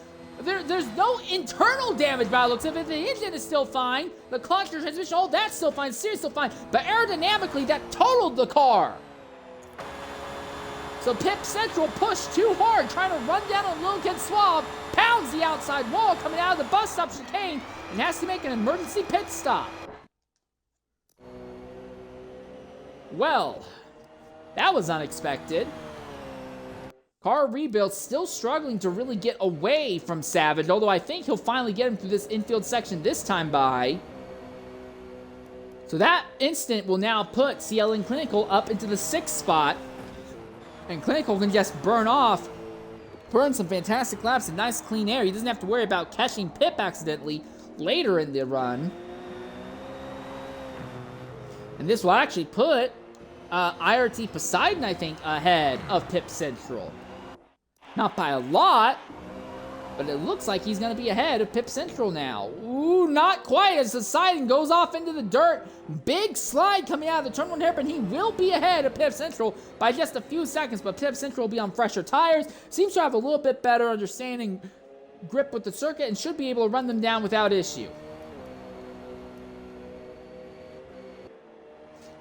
there's no internal damage by the looks of it. The engine is still fine. The clutch, the transmission, all that's still fine. Steering's still fine. But aerodynamically, that totaled the car. So Pip Central pushed too hard, trying to run down on Lil Kid Suave, pounds the outside wall coming out of the bus stop chicane, and has to make an emergency pit stop. Well, that was unexpected. Car Rebuild still struggling to really get away from Savage, although I think he'll finally get him through this infield section this time by. So that instant will now put CL and Clinical up into the 6th spot. And Clinical can just burn some fantastic laps and nice clean air. He doesn't have to worry about catching Pip accidentally later in the run. And this will actually put IRT Poseidon, I think, ahead of Pip Central. Not by a lot, but it looks like he's going to be ahead of Pip Central now. Ooh, not quite, as Poseidon goes off into the dirt. Big slide coming out of the turn 1 hairpin. He will be ahead of Pip Central by just a few seconds, but Pip Central will be on fresher tires. Seems to have a little bit better understanding grip with the circuit and should be able to run them down without issue.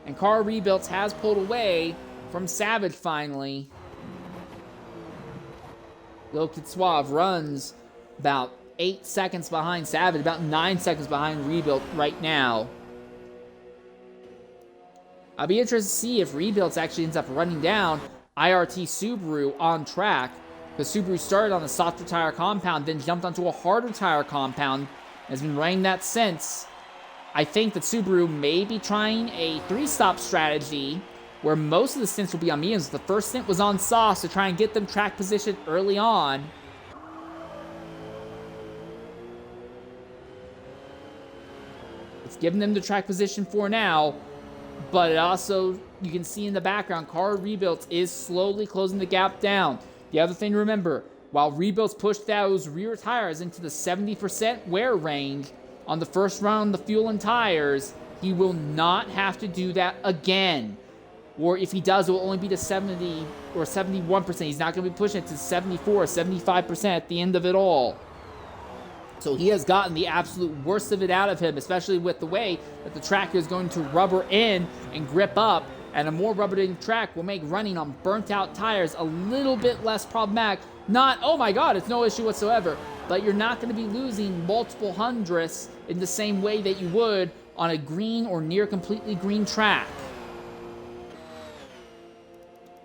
And Car Rebuilds has pulled away from Savage finally. Lil Kid Suave runs about 8 seconds behind Savage, about 9 seconds behind Rebuild right now. I'll be interested to see if Rebuilds actually ends up running down IRT Subaru on track, because Subaru started on a softer tire compound, then jumped onto a harder tire compound, and has been running that since. I think that Subaru may be trying a 3-stop strategy where most of the stints will be on mediums. The first stint was on softs to try and get them track position early on. It's giving them the track position for now, but it also, you can see in the background, Car Rebuilds is slowly closing the gap down. The other thing to remember, while Rebuilds pushed those rear tires into the 70% wear range on the first run on the fuel and tires, he will not have to do that again. Or if he does, it will only be to 70 or 71%. He's not going to be pushing it to 74 or 75% at the end of it all. So he has gotten the absolute worst of it out of him, especially with the way that the track is going to rubber in and grip up. And a more rubbered in track will make running on burnt out tires a little bit less problematic. Not, oh my God, it's no issue whatsoever. But you're not going to be losing multiple hundredths in the same way that you would on a green or near completely green track.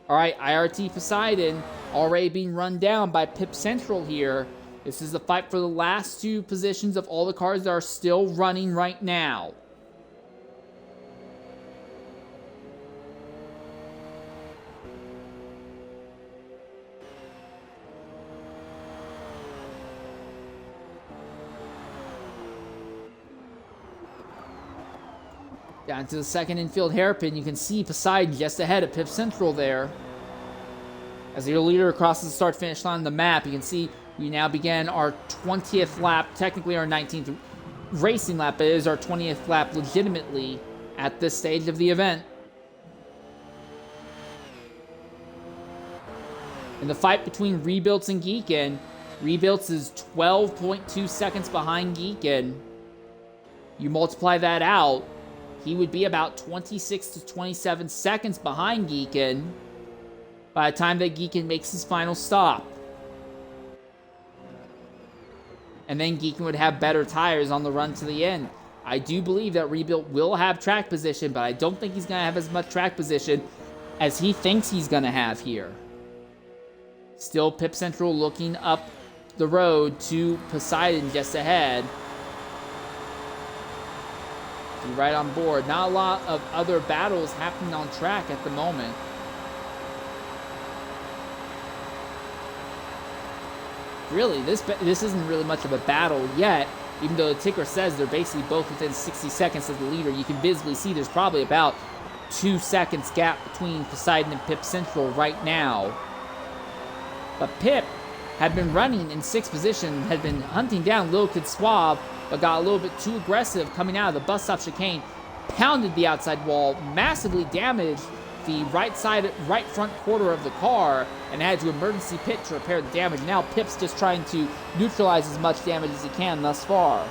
All right, IRT Poseidon already being run down by Pip Central here. This is the fight for the last 2 positions of all the cars that are still running right now. Down to the second infield hairpin, you can see Poseidon just ahead of Pip Central there. As the leader crosses the start-finish line on the map, you can see we now begin our 20th lap, technically our 19th racing lap, but it is our 20th lap legitimately at this stage of the event. In the fight between Rebuilds and Geekin, Rebuilds is 12.2 seconds behind Geekin. You multiply that out, he would be about 26 to 27 seconds behind Geekin by the time that Geekin makes his final stop. And then Geekin would have better tires on the run to the end. I do believe that Rebuild will have track position, but I don't think he's going to have as much track position as he thinks he's going to have here. Still, Pip Central looking up the road to Poseidon just ahead. Be right on board. Not a lot of other battles happening on track at the moment. Really, this isn't really much of a battle yet, even though the ticker says they're basically both within 60 seconds of the leader. You can visibly see there's probably about 2 seconds gap between Poseidon and Pip Central right now. But Pip had been running in 6th position, had been hunting down Lil Kid Suave, but got a little bit too aggressive coming out of the bus stop chicane, pounded the outside wall, massively damaged the right front quarter of the car and had to emergency pit to repair the damage. Now Pip's just trying to neutralize as much damage as he can thus far.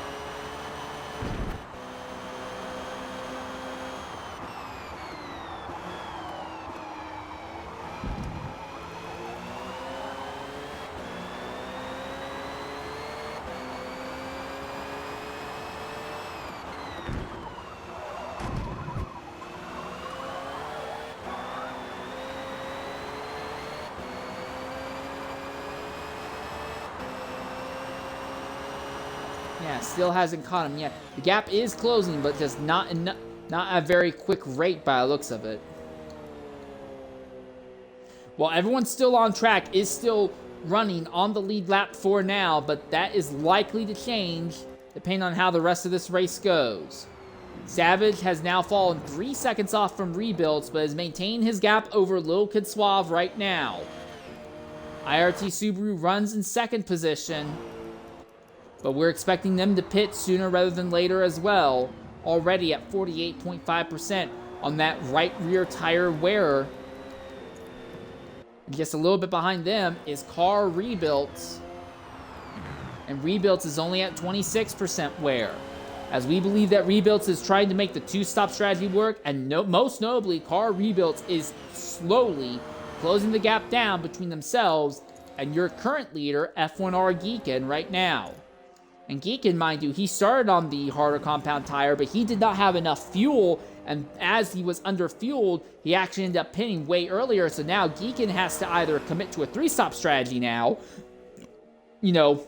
Yeah, still hasn't caught him yet. The gap is closing, but just not at a very quick rate by the looks of it. Well, everyone's still on track, is still running on the lead lap for now, but that is likely to change depending on how the rest of this race goes. Savage has now fallen 3 seconds off from Rebuilds, but has maintained his gap over Lil Kid Suave right now. IRT Subaru runs in second position, but we're expecting them to pit sooner rather than later as well, already at 48.5% on that right rear tire wear. And just a little bit behind them is Car Rebuilds, and Rebuilds is only at 26% wear, as we believe that Rebuilds is trying to make the two-stop strategy work, and most notably, Car Rebuilds is slowly closing the gap down between themselves and your current leader, F1R Geekin, right now. And Geekin, mind you, he started on the harder compound tire, but he did not have enough fuel, and as he was under-fueled, he actually ended up pitting way earlier, so now Geekin has to either commit to a three-stop strategy now, you know,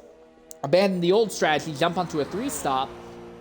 abandon the old strategy, jump onto a three-stop,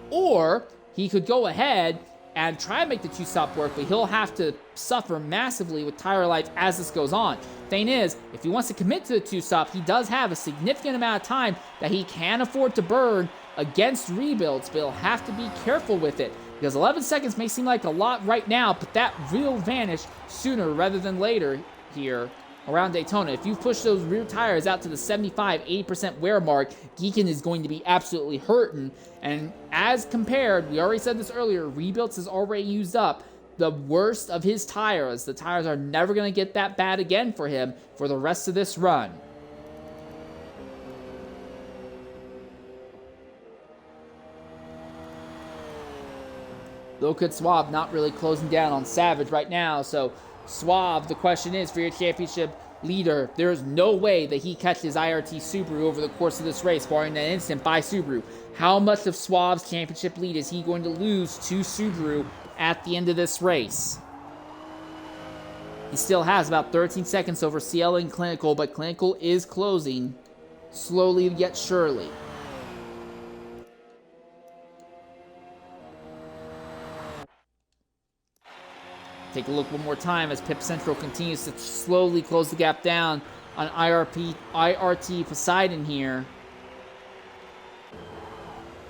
or he could go ahead and try and make the two-stop work, but he'll have to suffer massively with tire life as this goes on. Thing is, if he wants to commit to the two-stop, he does have a significant amount of time that he can afford to burn against Rebuilds, but he'll have to be careful with it, because 11 seconds may seem like a lot right now, but that will vanish sooner rather than later here around Daytona. If you push those rear tires out to the 75-80% wear mark, Geekin is going to be absolutely hurting. And as compared, we already said this earlier, Rebuilds has already used up the worst of his tires. The tires are never going to get that bad again for him for the rest of this run. Lil Kid Suave not really closing down on Savage right now, so Suave, the question is, for your championship leader, there is no way that he catches IRT Subaru over the course of this race, barring that instant by Subaru. How much of Suave's championship lead is he going to lose to Subaru at the end of this race? He still has about 13 seconds over CL and Clinical, but Clinical is closing slowly yet surely. Take a look one more time as Pip Central continues to slowly close the gap down on IRT Poseidon here,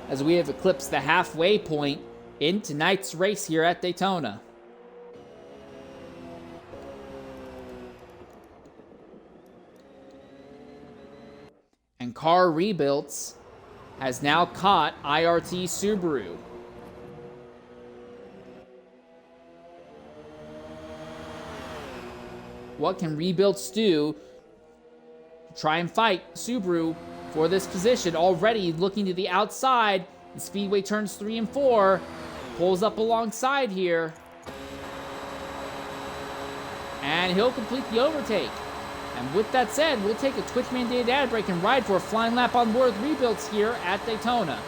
as we have eclipsed the halfway point in tonight's race here at Daytona. And Car Rebuilds has now caught IRT Subaru. What can Rebuilds do to try and fight Subaru for this position? Already looking to the outside in Speedway turns 3 and 4. Pulls up alongside here. And he'll complete the overtake. And with that said, we'll take a Twitch-mandated ad break and ride for a flying lap on board with Rebuilds here at Daytona.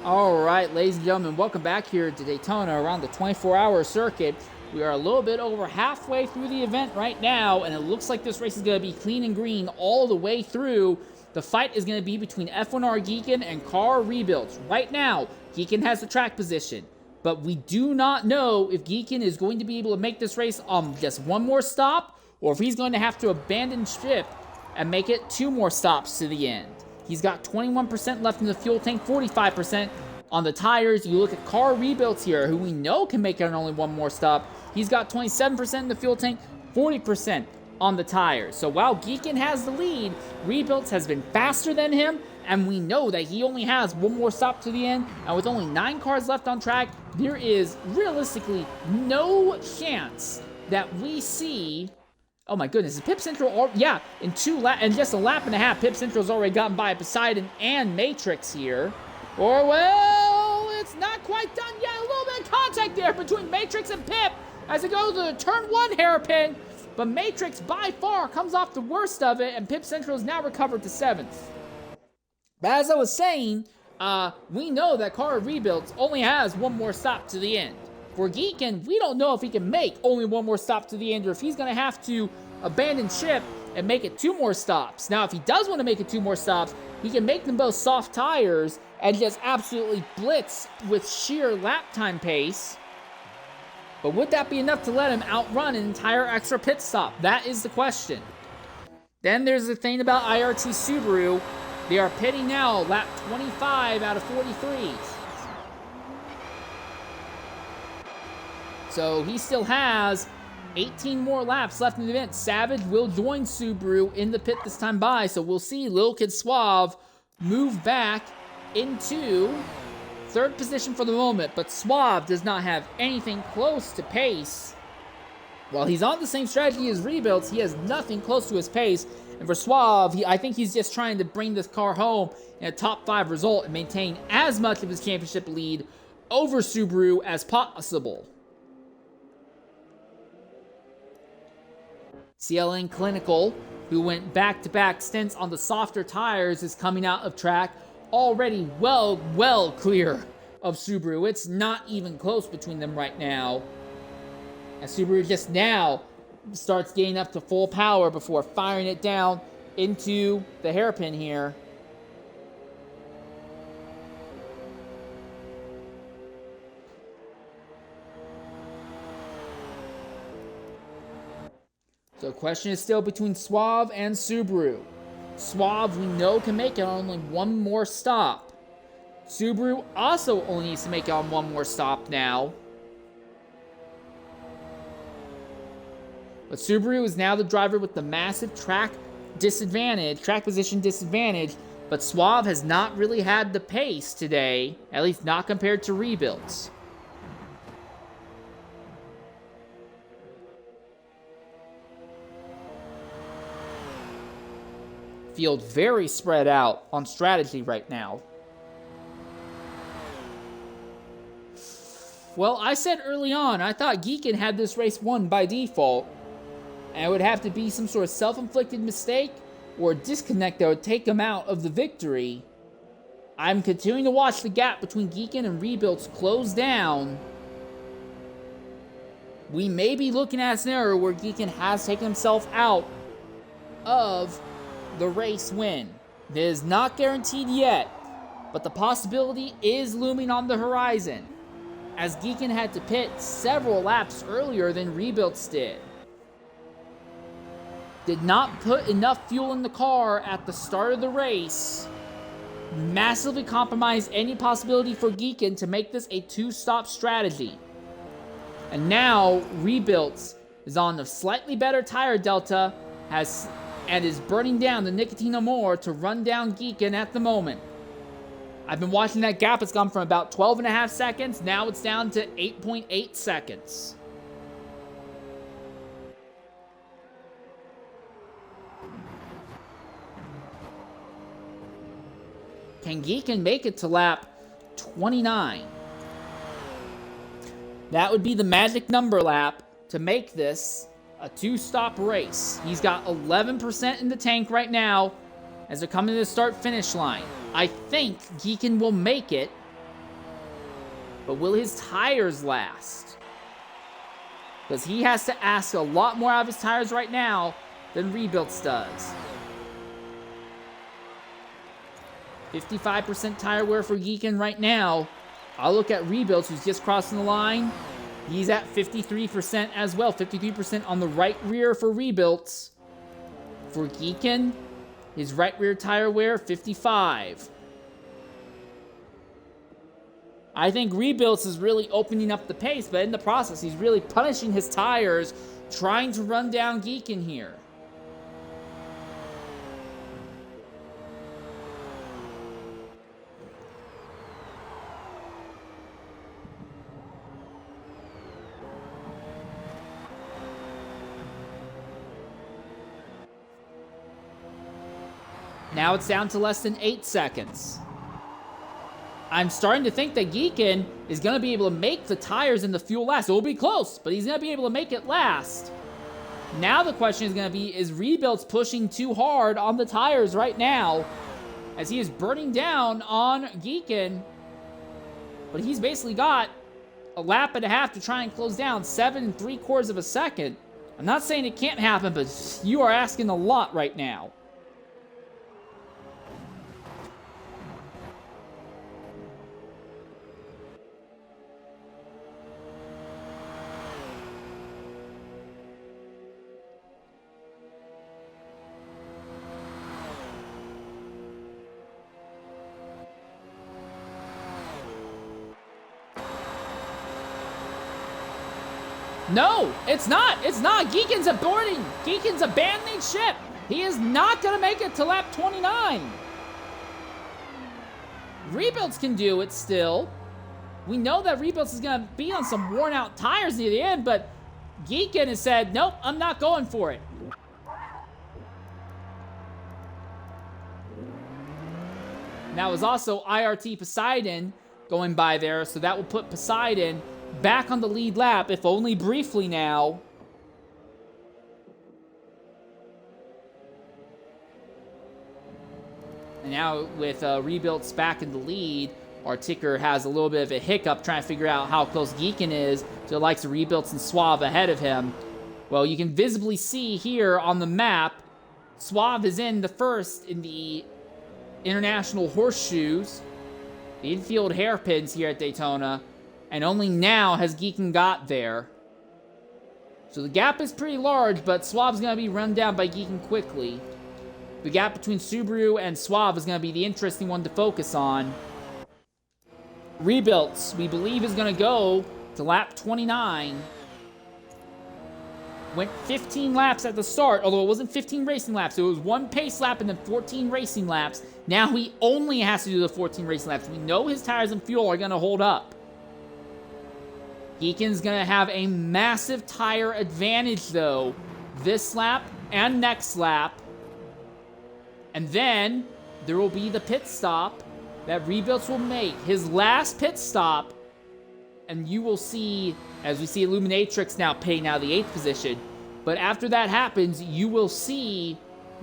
All right, ladies and gentlemen, welcome back here to Daytona around the 24-hour circuit. We are a little bit over halfway through the event right now, and it looks like this race is going to be clean and green all the way through. The fight is going to be between F1R Geekin and Car Rebuilds. Right now, Geekin has the track position, but we do not know if Geekin is going to be able to make this race on just one more stop, or if he's going to have to abandon ship and make it 2 more stops to the end. He's got 21% left in the fuel tank, 45% on the tires. You look at Car Rebuilds here, who we know can make it on only 1 more stop. He's got 27% in the fuel tank, 40% on the tires. So while Geekin has the lead, Rebuilds has been faster than him, and we know that he only has 1 more stop to the end. And with only 9 cars left on track, there is realistically no chance that we see... Oh my goodness, is Pip Central, yeah, in just a lap and a half, Pip Central's already gotten by Poseidon and Matrix here. Or, well, it's not quite done yet. A little bit of contact there between Matrix and Pip as it goes to the turn 1 hairpin. But Matrix, by far, comes off the worst of it, and Pip Central is now recovered to 7th. But as I was saying, we know that Car Rebuilds only has 1 more stop to the end. For Geekin, we don't know if he can make only 1 more stop to the end, or if he's going to have to abandon ship and make it 2 more stops. Now, if he does want to make it 2 more stops, he can make them both soft tires and just absolutely blitz with sheer lap time pace. But would that be enough to let him outrun an entire extra pit stop? That is the question. Then there's the thing about IRT Subaru. They are pitting now, lap 25 out of 43. So he still has 18 more laps left in the event. Savage will join Subaru in the pit this time by, so we'll see Lil Kid Suave move back into 3rd position for the moment, but Suave does not have anything close to pace. While he's on the same strategy as Rebuilds, he has nothing close to his pace, and for Suave, I think he's just trying to bring this car home in a top 5 result and maintain as much of his championship lead over Subaru as possible. CLN Clinical, who went back-to-back stints on the softer tires, is coming out of track already well clear of Subaru. It's not even close between them right now. And Subaru just now starts getting up to full power before firing it down into the hairpin here. So the question is still between Suave and Subaru. Suave, we know, can make it on only 1 more stop. Subaru also only needs to make it on 1 more stop now. But Subaru is now the driver with the massive track position disadvantage, but Suave has not really had the pace today, at least not compared to Rebuilds. Field very spread out on strategy right now. Well, I said early on, I thought Geekin had this race won by default. And it would have to be some sort of self-inflicted mistake or a disconnect that would take him out of the victory. I'm continuing to watch the gap between Geekin and Rebuilds close down. We may be looking at a scenario where Geekin has taken himself out of the race win. It is not guaranteed yet, but the possibility is looming on the horizon, as Geekin had to pit several laps earlier than Rebuilds did. Did not put enough fuel in the car at the start of the race. Massively compromised any possibility for Geekin to make this a 2-stop strategy. And now Rebuilds is on a slightly better tire delta, and is burning down the nicotine more to run down Geekin at the moment. I've been watching that gap. It's gone from about 12.5 seconds. Now it's down to 8.8 seconds. Can Geekin make it to lap 29? That would be the magic number lap to make this a 2-stop race. He's got 11% in the tank right now as they're coming to the start-finish line. I think Geekin will make it, But will his tires last? Because he has to ask a lot more out of his tires right now than Rebuilds does. 55% tire wear for Geekin right now. I'll look at Rebuilds, who's just crossing the line. He's at 53% as well. 53% on the right rear for Rebuilds. For Geekin, his right rear tire wear, 55. I think Rebuilds is really opening up the pace, but in the process, he's really punishing his tires, trying to run down Geekin here. Now it's down to less than 8 seconds. I'm starting to think that Geekin is going to be able to make the tires and the fuel last. It will be close, but he's going to be able to make it last. Now the question is going to be, is Rebuilds pushing too hard on the tires right now? As he is burning down on Geekin. But he's basically got a lap and a half to try and close down. 7 3/4 of a second. I'm not saying it can't happen, but you are asking a lot right now. No, it's not. It's not. Geekin's aborting. Geekin's abandoning ship. He is not going to make it to lap 29. Rebuilds can do it still. We know that Rebuilds is going to be on some worn out tires near the end, but Geekin has said, nope, I'm not going for it. Now is also IRT Poseidon going by there, so that will put Poseidon back on the lead lap, if only briefly now. And now with Rebuilds back in the lead, our ticker has a little bit of a hiccup trying to figure out how close Geekin is to the likes of Rebuilds and Suave ahead of him. Well, you can visibly see here on the map, Suave is in the first in the International Horseshoes, the infield hairpins here at Daytona. And only now has Geekin got there. So the gap is pretty large, but Suave's going to be run down by Geekin quickly. The gap between Subaru and Suave is going to be the interesting one to focus on. Rebuilds, we believe, is going to go to lap 29. Went 15 laps at the start, although it wasn't 15 racing laps. It was 1 pace lap and then 14 racing laps. Now he only has to do the 14 racing laps. We know his tires and fuel are going to hold up. Geekin's going to have a massive tire advantage, though, this lap and next lap. And then there will be the pit stop that Rebuilds will make. His last pit stop. And you will see, as we see Illuminatrix now pitting out of the 8th position. But after that happens, you will see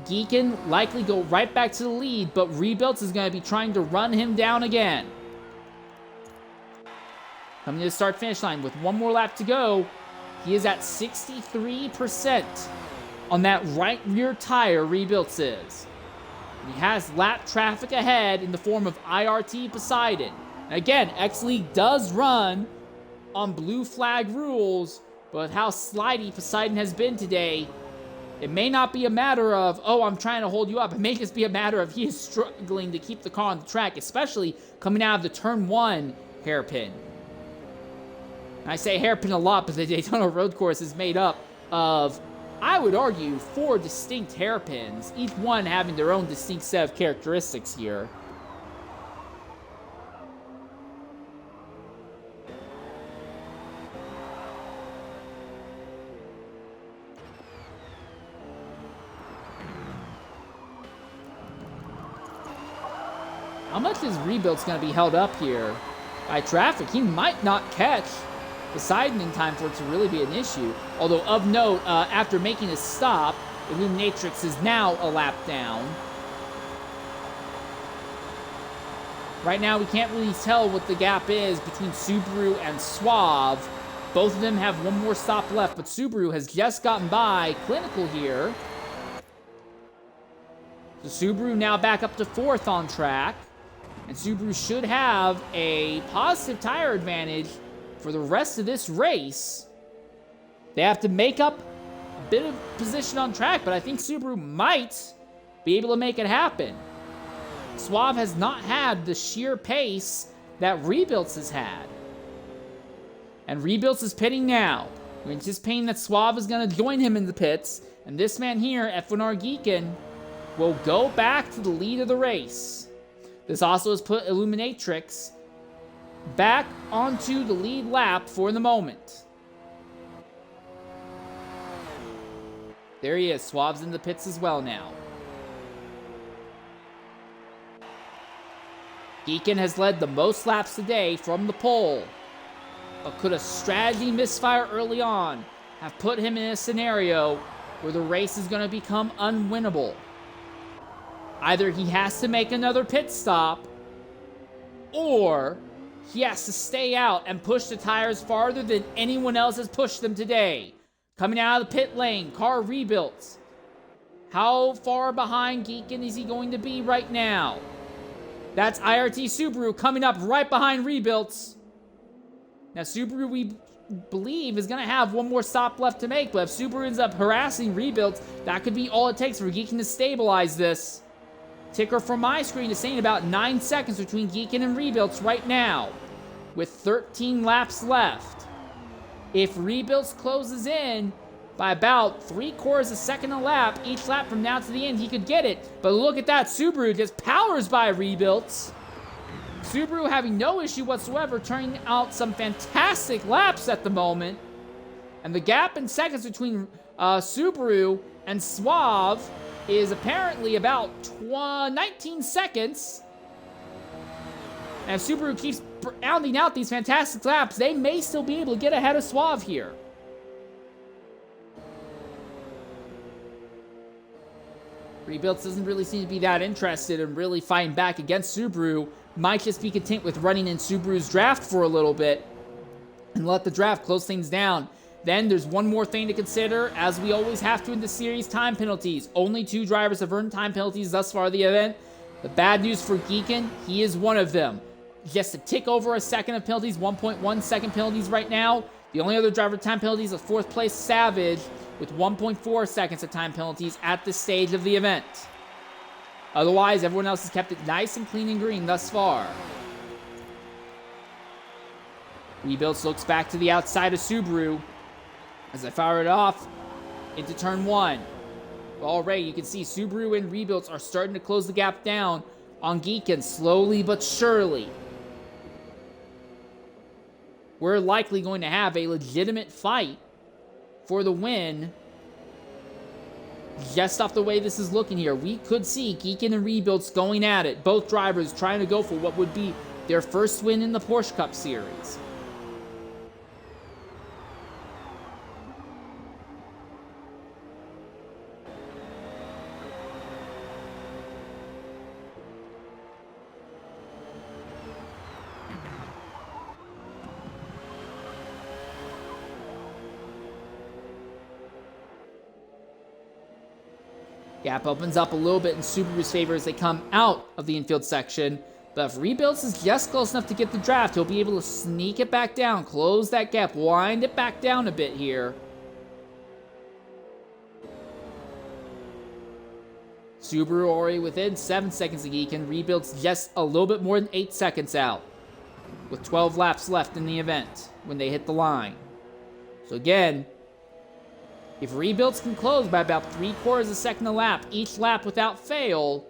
Geekin likely go right back to the lead. But Rebuilds is going to be trying to run him down again. Coming to the start-finish line with 1 more lap to go. He is at 63% on that right rear tire, Rebuilds is. And he has lap traffic ahead in the form of IRT Poseidon. And again, X-League does run on blue flag rules, but with how slidey Poseidon has been today, it may not be a matter of, oh, I'm trying to hold you up. It may just be a matter of he is struggling to keep the car on the track, especially coming out of the turn 1 hairpin. I say hairpin a lot, but the Daytona road course is made up of, I would argue, 4 distinct hairpins, each one having their own distinct set of characteristics here. How much is Rebuilds going to be held up here by traffic? He might not catch Poseidon in time for it to really be an issue. Although, of note, after making a stop, Illuminatrix is now a lap down. Right now, we can't really tell what the gap is between Subaru and Suave. Both of them have one more stop left, but Subaru has just gotten by Clinical here. So Subaru now back up to 4th on track. And Subaru should have a positive tire advantage for the rest of this race. They have to make up a bit of position on track, but I think Subaru might be able to make it happen. Suave has not had the sheer pace that Rebuilds has had. And Rebuilds is pitting now. We're anticipating that Suave is going to join him in the pits. And this man here, F1R Geekin, will go back to the lead of the race. This also has put Illuminatrix back onto the lead lap for the moment. There he is. Suave's in the pits as well now. Geekin has led the most laps today from the pole. But could a strategy misfire early on have put him in a scenario where the race is going to become unwinnable? Either he has to make another pit stop, or he has to stay out and push the tires farther than anyone else has pushed them today. Coming out of the pit lane, car rebuilt. How far behind Geekin is he going to be right now? That's IRT Subaru coming up right behind Rebuilds. Now Subaru, we believe, is going to have one more stop left to make, but if Subaru ends up harassing Rebuilds, that could be all it takes for Geekin to stabilize this. Ticker from my screen is saying about 9 seconds between Geekin and Rebuilds right now, with 13 laps left. If Rebuilds closes in by about 3/4 a second a lap, each lap from now to the end, he could get it. But look at that, Subaru just powers by Rebuilds. Subaru having no issue whatsoever, turning out some fantastic laps at the moment. And the gap in seconds between Subaru and Suave is apparently about 19 seconds. And if Subaru keeps pounding out these fantastic laps, they may still be able to get ahead of Suave here. Rebuilds doesn't really seem to be that interested in really fighting back against Subaru. Might just be content with running in Subaru's draft for a little bit and let the draft close things down. Then there's one more thing to consider, as we always have to in the series: time penalties. Only 2 drivers have earned time penalties thus far in the event. The bad news for Geekin, he is one of them. Just a tick over a second of penalties, 1.1 second penalties right now. The only other driver time penalties is 4th place Savage with 1.4 seconds of time penalties at this stage of the event. Otherwise, everyone else has kept it nice and clean and green thus far. Rebuilds looks back to the outside of Subaru as I fire it off into turn 1. Already, you can see Subaru and Rebuilds are starting to close the gap down on Geekin, slowly but surely. We're likely going to have a legitimate fight for the win. Just off the way this is looking here, we could see Geekin and Rebuilds going at it. Both drivers trying to go for what would be their first win in the Porsche Cup Series. Gap opens up a little bit in Subaru's favor as they come out of the infield section. But if Rebuilds is just close enough to get the draft, he'll be able to sneak it back down, close that gap, wind it back down a bit here. Subaru already within 7 seconds of Geekin. Rebuilds just a little bit more than 8 seconds out, with 12 laps left in the event when they hit the line. So again, if Rebuilds can close by about 3/4 a second a lap, each lap without fail,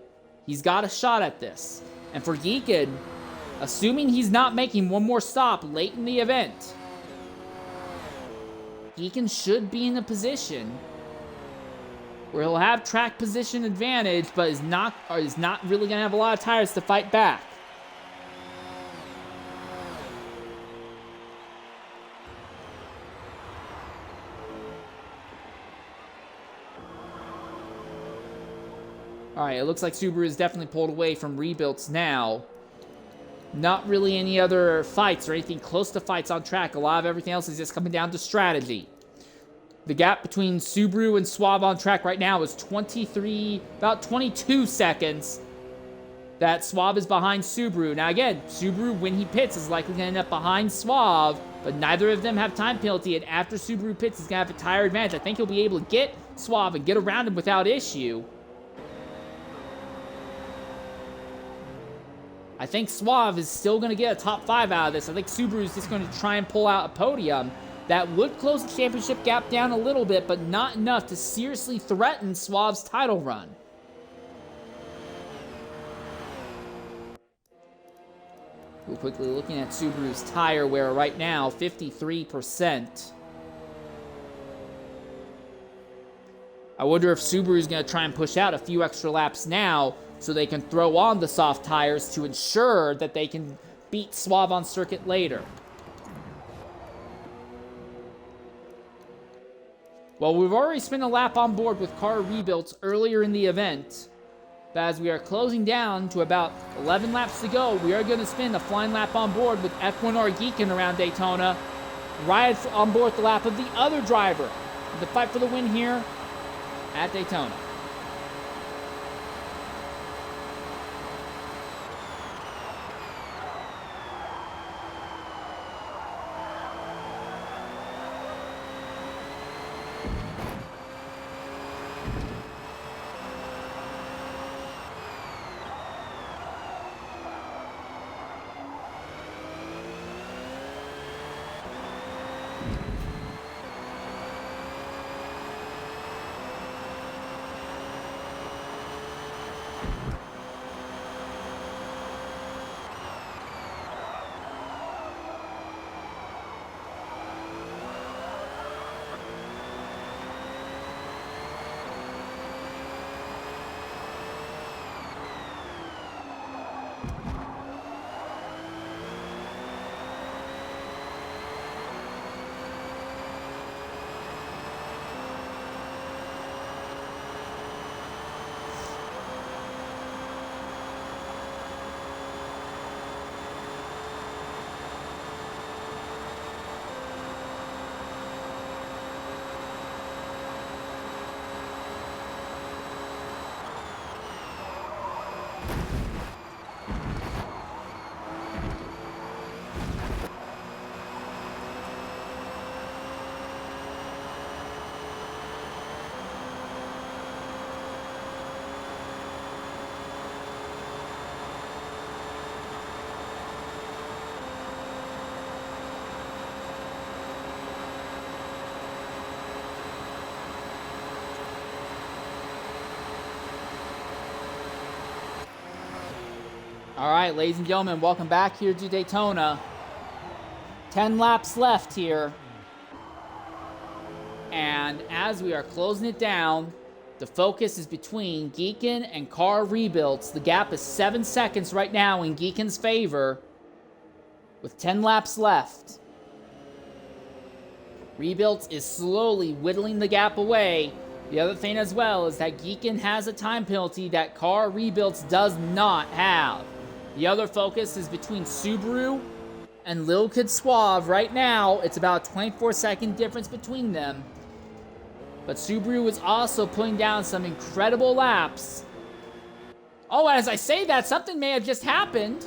he's got a shot at this. And for Geekin, assuming he's not making one more stop late in the event, Geekin should be in a position where he'll have track position advantage, but is not really going to have a lot of tires to fight back. Alright, it looks like Subaru is definitely pulled away from Rebuilds now. Not really any other fights or anything close to fights on track. A lot of everything else is just coming down to strategy. The gap between Subaru and Suave on track right now is about 22 seconds. That Suave is behind Subaru. Now again, Subaru, when he pits, is likely going to end up behind Suave, but neither of them have time penalty, and after Subaru pits, he's going to have a tire advantage. I think he'll be able to get Suave and get around him without issue. I think Suave is still going to get a top 5 out of this. I think Subaru is just going to try and pull out a podium. That would close the championship gap down a little bit, but not enough to seriously threaten Suave's title run. We're quickly looking at Subaru's tire wear right now, 53%. I wonder if Subaru's going to try and push out a few extra laps now so they can throw on the soft tires to ensure that they can beat Suave on circuit later. Well, we've already spent a lap on board with car rebuilds earlier in the event. But as we are closing down to about 11 laps to go, we are going to spin a flying lap on board with F1R Geekin around Daytona. Ride on board the lap of the other driver. The fight for the win here at Daytona. All right, ladies and gentlemen, welcome back here to Daytona. 10 laps left here. And as we are closing it down, the focus is between Geekin and Car Rebuilds. The gap is 7 seconds right now in Geekin's favor, with 10 laps left. Rebuilds is slowly whittling the gap away. The other thing as well is that Geekin has a time penalty that Car Rebuilds does not have. The other focus is between Subaru and Lil Kid Suave. Right now, it's about a 24-second difference between them. But Subaru is also putting down some incredible laps. Oh, as I say that, something may have just happened.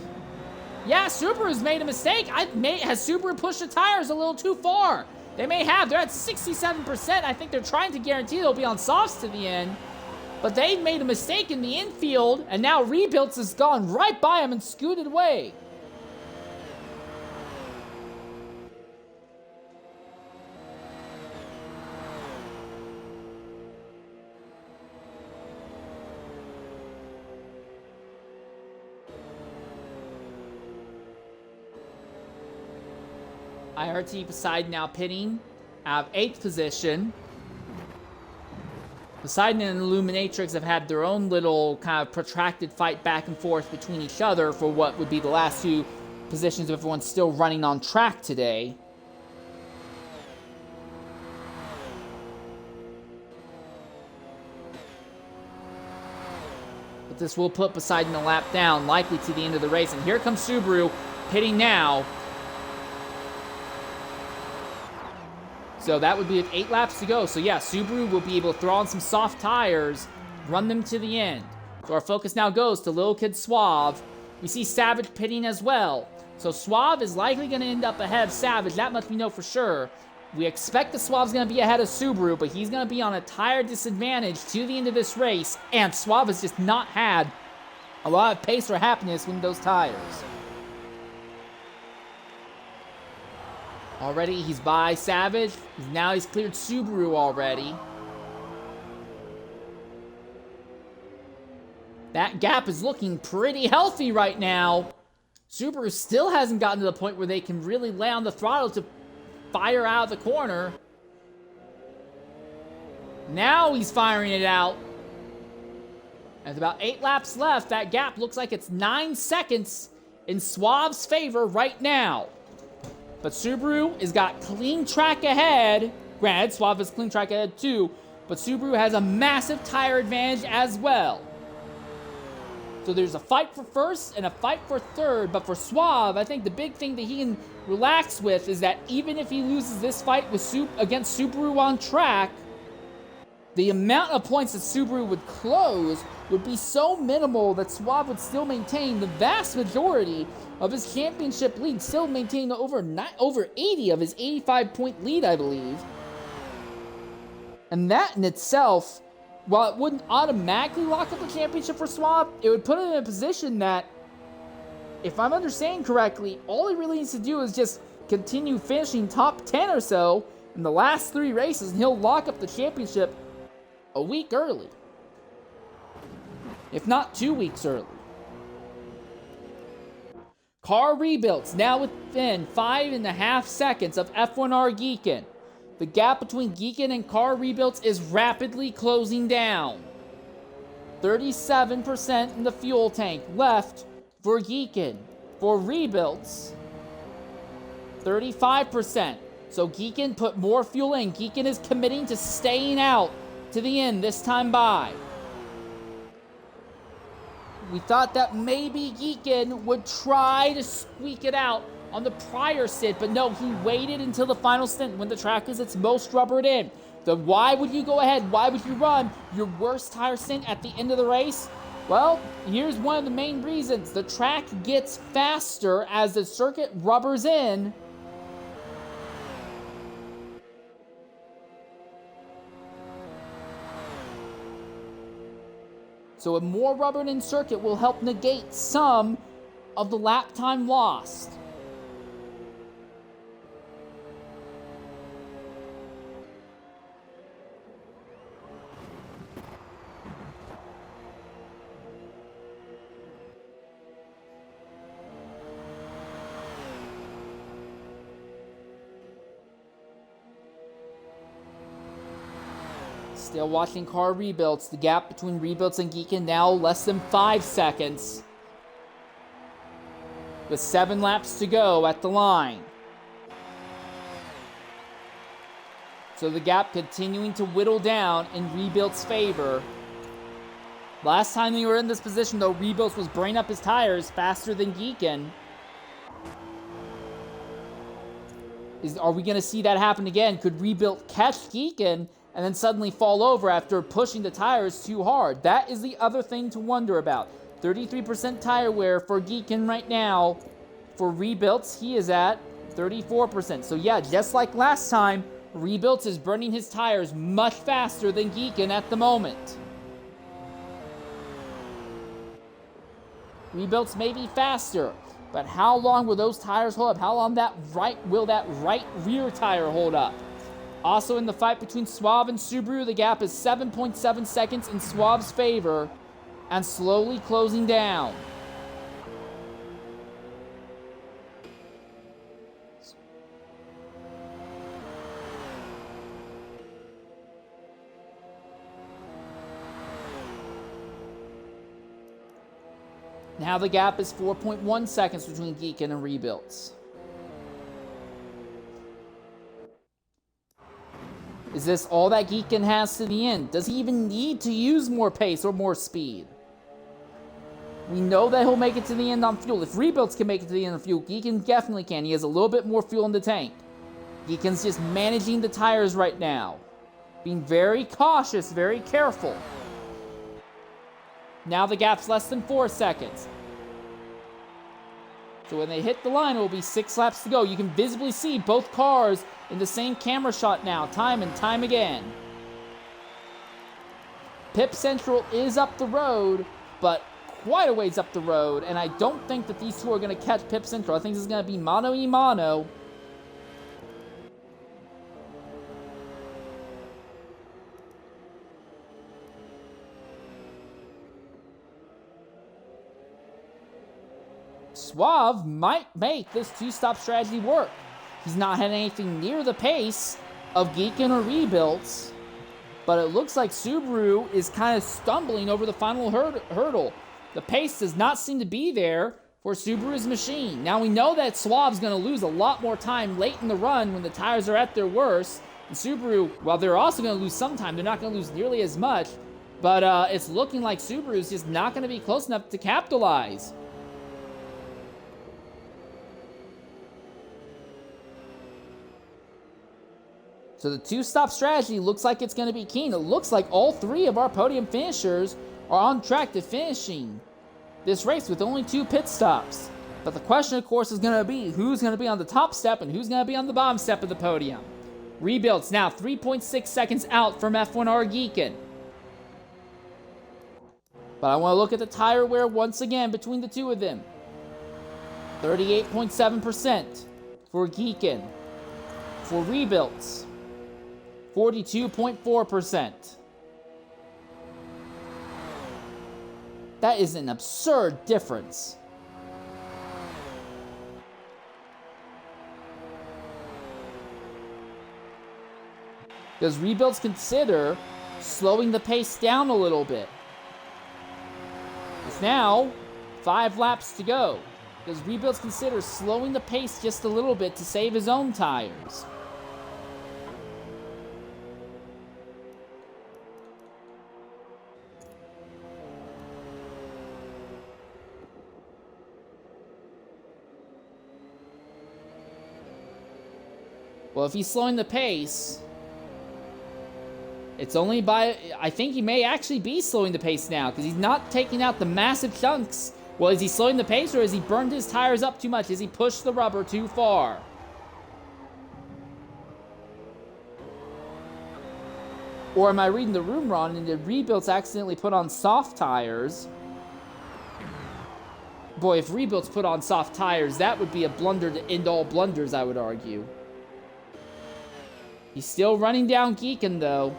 Yeah, Subaru's made a mistake. Has Subaru pushed the tires a little too far? They may have. They're at 67%. I think they're trying to guarantee they'll be on softs to the end. But they made a mistake in the infield, and now Rebuilds has gone right by him and scooted away. IRT Poseidon now pitting out of 8th position. Poseidon and Illuminatrix have had their own little kind of protracted fight back and forth between each other for what would be the last two positions of everyone still running on track today. But this will put Poseidon a lap down, likely to the end of the race. And here comes Subaru, pitting now. So that would be with 8 laps to go. So yeah, Subaru will be able to throw on some soft tires, run them to the end. So our focus now goes to Little Kid Suave. We see Savage pitting as well. So Suave is likely going to end up ahead of Savage. That much we know for sure. We expect that Suave's going to be ahead of Subaru, but he's going to be on a tire disadvantage to the end of this race. And Suave has just not had a lot of pace or happiness with those tires. Already, he's by Savage. Now he's cleared Subaru already. That gap is looking pretty healthy right now. Subaru still hasn't gotten to the point where they can really lay on the throttle to fire out of the corner. Now he's firing it out. With about 8 laps left, that gap looks like it's 9 seconds in Suave's favor right now. But Subaru has got clean track ahead. Granted, Suave has clean track ahead too, but Subaru has a massive tire advantage as well. So there's a fight for first and a fight for third, but for Suave, I think the big thing that he can relax with is that even if he loses this fight with against Subaru on track, the amount of points that Subaru would close would be so minimal that Suave would still maintain the vast majority of his championship lead, still maintain over 80 of his 85-point lead, I believe. And that in itself, while it wouldn't automatically lock up the championship for Suave, it would put him in a position that, if I'm understanding correctly, all he really needs to do is just continue finishing top 10 or so in the last 3 races, and he'll lock up the championship a week early. If not 2 weeks early. Car rebuilds now within 5.5 seconds of F1R Geekin. The gap between Geekin and car rebuilds is rapidly closing down. 37% in the fuel tank left for Geekin. For rebuilds, 35%. So Geekin put more fuel in. Geekin is committing to staying out to the end this time by. We thought that maybe Geekin would try to squeak it out on the prior stint, but no, he waited until the final stint when the track is its most rubbered in. Then why would you go ahead? Why would you run your worst tire stint at the end of the race? Well, here's one of the main reasons. The track gets faster as the circuit rubbers in. So a more rubbered in circuit will help negate some of the lap time lost. Still watching car rebuilds. The gap between rebuilds and Geekin now less than 5 seconds. With 7 laps to go at the line. So the gap continuing to whittle down in rebuilds' favor. Last time we were in this position, though, rebuilds was burning up his tires faster than Geekin. Are we going to see that happen again? Could rebuild catch Geekin and then suddenly fall over after pushing the tires too hard? That is the other thing to wonder about. 33% tire wear for Geekin right now. For rebuilds, he is at 34%. So yeah, just like last time, rebuilds is burning his tires much faster than Geekin at the moment. Rebuilds may be faster, but how long will those tires hold up? How long will that right rear tire hold up? Also in the fight between Suave and Subaru, the gap is 7.7 seconds in Suave's favor and slowly closing down. Now the gap is 4.1 seconds between Geekin and rebuilds. Is this all that Geekin has to the end? Does he even need to use more pace or more speed? We know that he'll make it to the end on fuel. If Rebuilds can make it to the end on fuel, Geekin definitely can. He has a little bit more fuel in the tank. Geekin's just managing the tires right now. Being very cautious, very careful. Now the gap's less than 4 seconds. So when they hit the line, it will be 6 laps to go. You can visibly see both cars in the same camera shot now, time and time again. Pit Central is up the road, but quite a ways up the road, and I don't think that these two are going to catch Pit Central. I think this is going to be mano-a-mano. Suave might make this two-stop strategy work. He's not had anything near the pace of Geekin or Rebuilds, but it looks like Subaru is kind of stumbling over the final hurdle. The pace does not seem to be there for Subaru's machine. Now we know that Suave's going to lose a lot more time late in the run when the tires are at their worst. And Subaru, while they're also going to lose some time, they're not going to lose nearly as much. But it's looking like Subaru's just not going to be close enough to capitalize. So the two-stop strategy looks like it's going to be keen. It looks like all 3 of our podium finishers are on track to finishing this race with only 2 pit stops. But the question, of course, is going to be who's going to be on the top step and who's going to be on the bottom step of the podium. Rebuilds now 3.6 seconds out from F1R Geekin. But I want to look at the tire wear once again between the two of them. 38.7% for Geekin. For Rebuilds, 42.4%. That is an absurd difference. Does Rebuilds consider slowing the pace down a little bit? It's now 5 laps to go. Does Rebuilds consider slowing the pace just a little bit to save his own tires? Well, if he's slowing the pace, it's only by... I think he may actually be slowing the pace now, because he's not taking out the massive chunks. Well, is he slowing the pace, or has he burned his tires up too much? Has he pushed the rubber too far? Or am I reading the room wrong, and did Rebuilds accidentally put on soft tires? Boy, if Rebuilds put on soft tires, that would be a blunder to end all blunders, I would argue. He's still running down Geekin, though.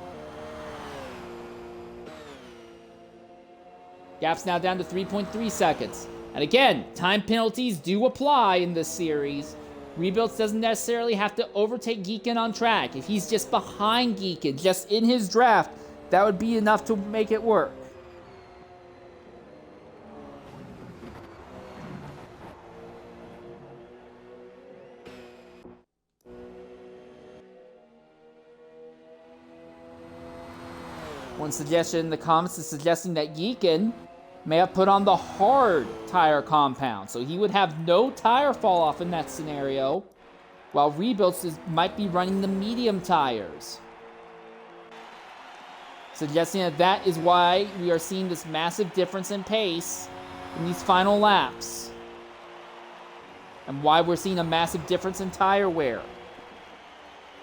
Gap's now down to 3.3 seconds. And again, time penalties do apply in this series. Rebuilds doesn't necessarily have to overtake Geekin on track. If he's just behind Geekin, just in his draft, that would be enough to make it work. One suggestion in the comments is suggesting that Geekin may have put on the hard tire compound, so he would have no tire fall off in that scenario, while Rebuilds might be running the medium tires. Suggesting that that is why we are seeing this massive difference in pace in these final laps, and why we're seeing a massive difference in tire wear.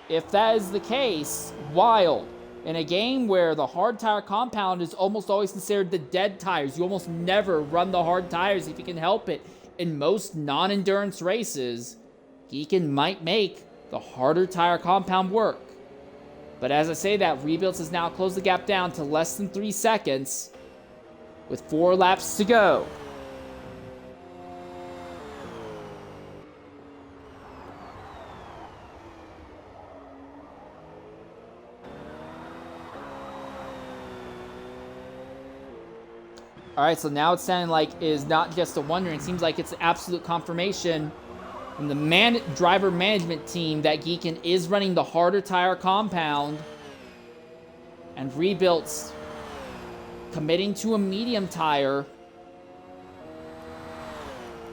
If that is the case, wild. In a game where the hard tire compound is almost always considered the dead tires, you almost never run the hard tires if you can help it. In most non-endurance races, Geekin might make the harder tire compound work. But as I say that, Rebuilds has now closed the gap down to less than 3 seconds with 4 laps to go. All right, so now it's sounding like it is not just a wonder. It seems like it's absolute confirmation from the driver management team that Geekin is running the harder tire compound, and Rebuilds committing to a medium tire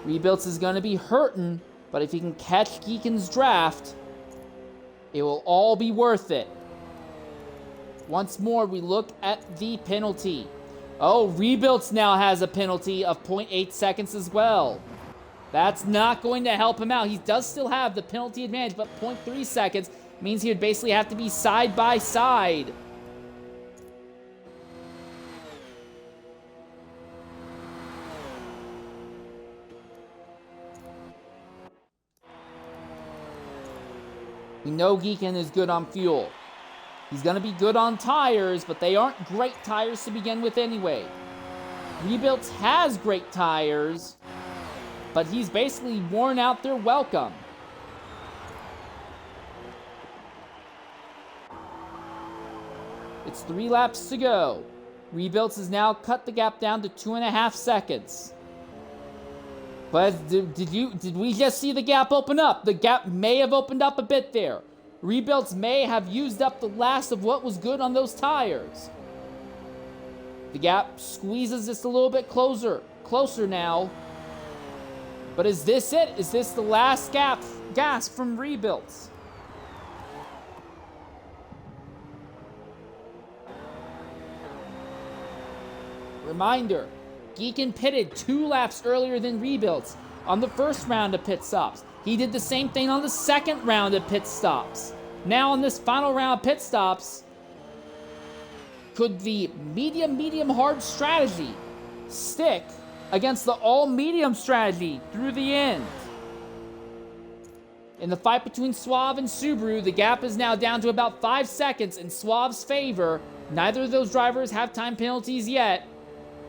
Rebuilds is going to be hurting, but if he can catch Geekin's draft, it will all be worth it. Once more, we look at the penalty. Oh, Rebuilds now has a penalty of 0.8 seconds as well. That's not going to help him out. He does still have the penalty advantage, but 0.3 seconds means he would basically have to be side by side. We know Geekin is good on fuel. He's going to be good on tires, but they aren't great tires to begin with anyway. Rebuilds has great tires, but he's basically worn out their welcome. It's 3 laps to go. Rebuilds has now cut the gap down to 2.5 seconds. But did we just see the gap open up? The gap may have opened up a bit there. Rebuilds may have used up the last of what was good on those tires. The gap squeezes just a little bit closer now. But is this it? Is this the last gas from Rebuilds? Reminder, Geekin pitted 2 laps earlier than Rebuilds on the first round of pit stops. He did the same thing on the second round of pit stops. Now on this final round of pit stops, could the medium hard strategy stick against the all-medium strategy through the end? In the fight between Suave and Subaru, the gap is now down to about 5 seconds in Suave's favor. Neither of those drivers have time penalties yet.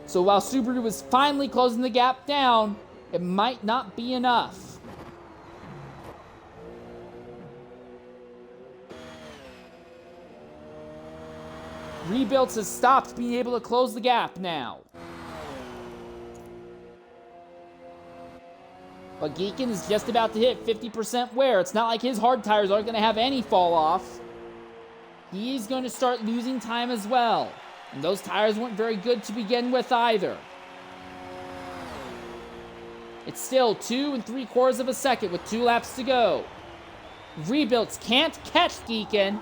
So while Subaru is finally closing the gap down, it might not be enough. Rebuilds has stopped being able to close the gap now. But Geekin is just about to hit 50% wear. It's not like his hard tires aren't going to have any fall off. He's going to start losing time as well. And those tires weren't very good to begin with either. It's still 2 3/4 of a second with 2 laps to go. Rebuilds can't catch Geekin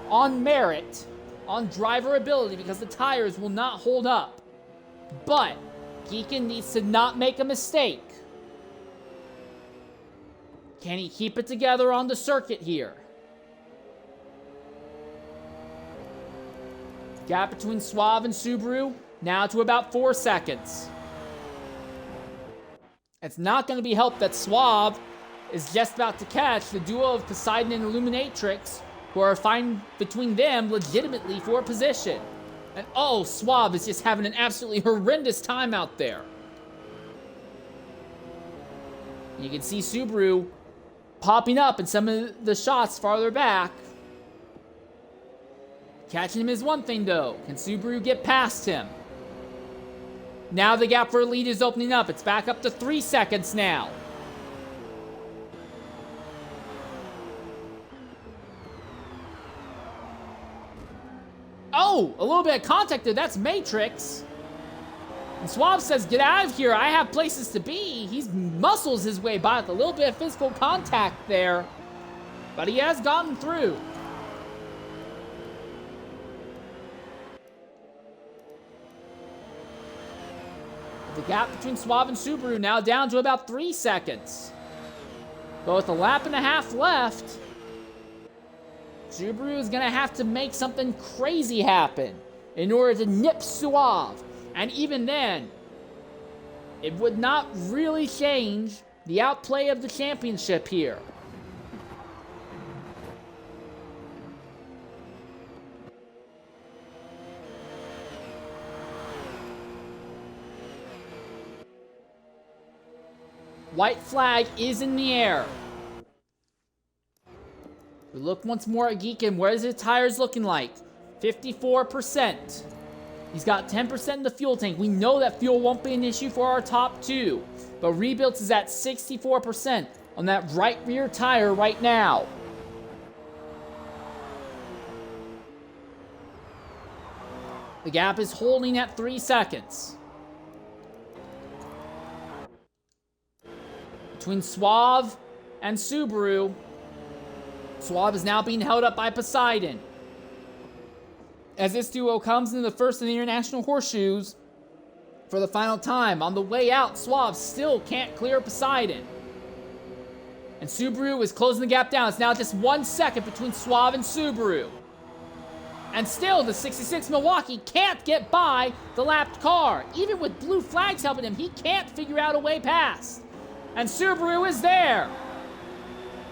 on merit, on driver ability, because the tires will not hold up. But Geekin needs to not make a mistake. Can he keep it together on the circuit here? Gap between Suave and Subaru now to about 4 seconds. It's not going to be helped that Suave is just about to catch the duo of Poseidon and Illuminatrix, who are fighting between them legitimately for position. And oh, Suave is just having an absolutely horrendous time out there. You can see Subaru popping up in some of the shots farther back. Catching him is one thing though. Can Subaru get past him? Now the gap for lead is opening up. It's back up to 3 seconds now. Oh, a little bit of contact there. That's Matrix. And Suave says, get out of here. I have places to be. He muscles his way by with a little bit of physical contact there. But he has gotten through. The gap between Suave and Subaru now down to about 3 seconds. But with a lap and a half left, Subaru is going to have to make something crazy happen in order to nip Suave. And even then, it would not really change the outplay of the championship here. White flag is in the air. We look once more at Geekin. What is his tires looking like? 54%. He's got 10% in the fuel tank. We know that fuel won't be an issue for our top 2. But Rebuilds is at 64% on that right rear tire right now. The gap is holding at 3 seconds. between Suave and Subaru. Suave is now being held up by Poseidon. As this duo comes into the first of the International Horseshoes for the final time. On the way out, Suave still can't clear Poseidon. And Subaru is closing the gap down. It's now just 1 second between Suave and Subaru. And still, the 66 Milwaukee can't get by the lapped car. Even with blue flags helping him, he can't figure out a way past. And Subaru is there.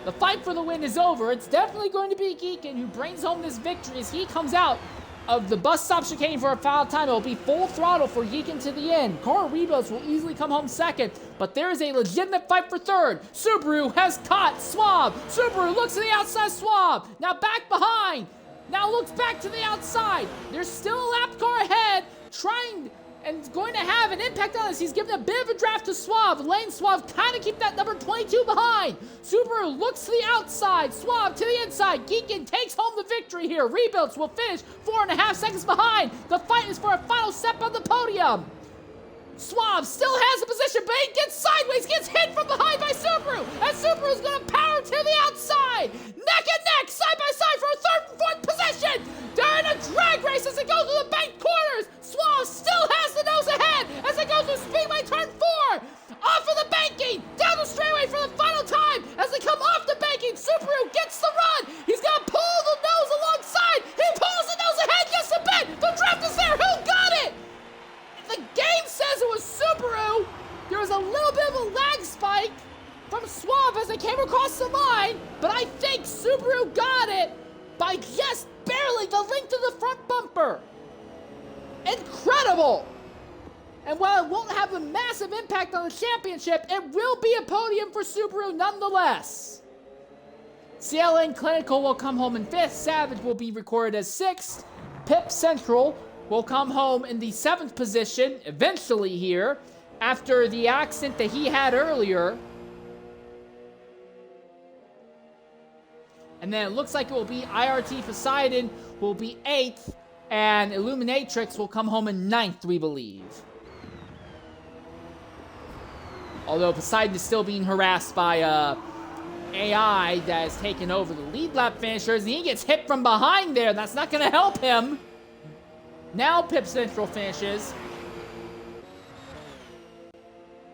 The fight for the win is over. It's definitely going to be Geekin who brings home this victory as he comes out of the bus stop chicane for a foul time. It will be full throttle for Geekin to the end. Carl Rebos will easily come home second, but there is a legitimate fight for third. Subaru has caught Suave. Subaru looks to the outside Suave. Now back behind. Now looks back to the outside. There's still a lapped car ahead, trying and going to have an impact on this. He's giving a bit of a draft to Suave. Lane Suave kind of keep that number 22 behind. Subaru looks to the outside. Suave to the inside. Geekin takes home the victory here. Rebuilds will finish 4.5 seconds behind. The fight is for a final step on the podium. Suave still has the position, but he gets sideways, gets hit from behind by Subaru, and Subaru's gonna power to the outside. Neck and neck, side by side for a third and fourth position. They're in a drag race as it goes through the bank corners. Suave still has the nose ahead as it goes through Speedway turn 4. Off of the banking, down the straightaway for the final time. As they come off the banking, Subaru gets the run. He's gonna pull the nose alongside. He pulls the nose ahead just a bit. The draft is there. Who got it? The game says it was Subaru. There was a little bit of a lag spike from Suave as they came across the line, but I think Subaru got it by just barely the length of the front bumper. Incredible! And while it won't have a massive impact on the championship, it will be a podium for Subaru nonetheless. CLN Clinical will come home in 5th. Savage will be recorded as 6th. Pip Central will come home in the 7th position, eventually here, after the accident that he had earlier. And then it looks like it will be IRT Poseidon will be 8th, and Illuminatrix will come home in 9th, we believe. Although Poseidon is still being harassed by AI that has taken over the lead lap finishers, and he gets hit from behind there. That's not going to help him. Now Pip Central finishes.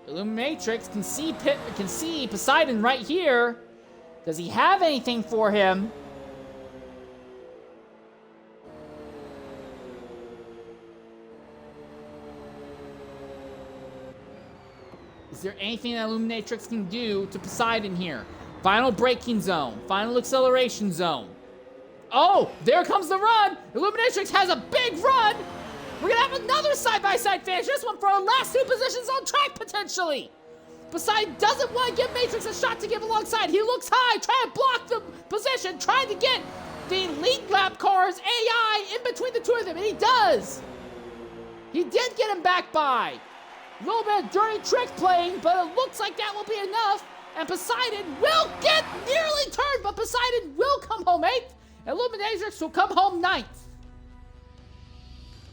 Illuminatrix can see Poseidon right here. Does he have anything for him? Is there anything that Illuminatrix can do to Poseidon here? Final braking zone. Final acceleration zone. Oh, there comes the run. Illuminatrix has a big run. We're going to have another side-by-side finish. This one for our last 2 positions on track, potentially. Poseidon doesn't want to give Matrix a shot to give alongside. He looks high, trying to block the position, trying to get the lead lap car's AI in between the two of them, and he does. He did get him back by. A little bit of dirty trick playing, but it looks like that will be enough. And Poseidon will get nearly turned, but Poseidon will come home 8th. And Illuminatrix will come home 9th.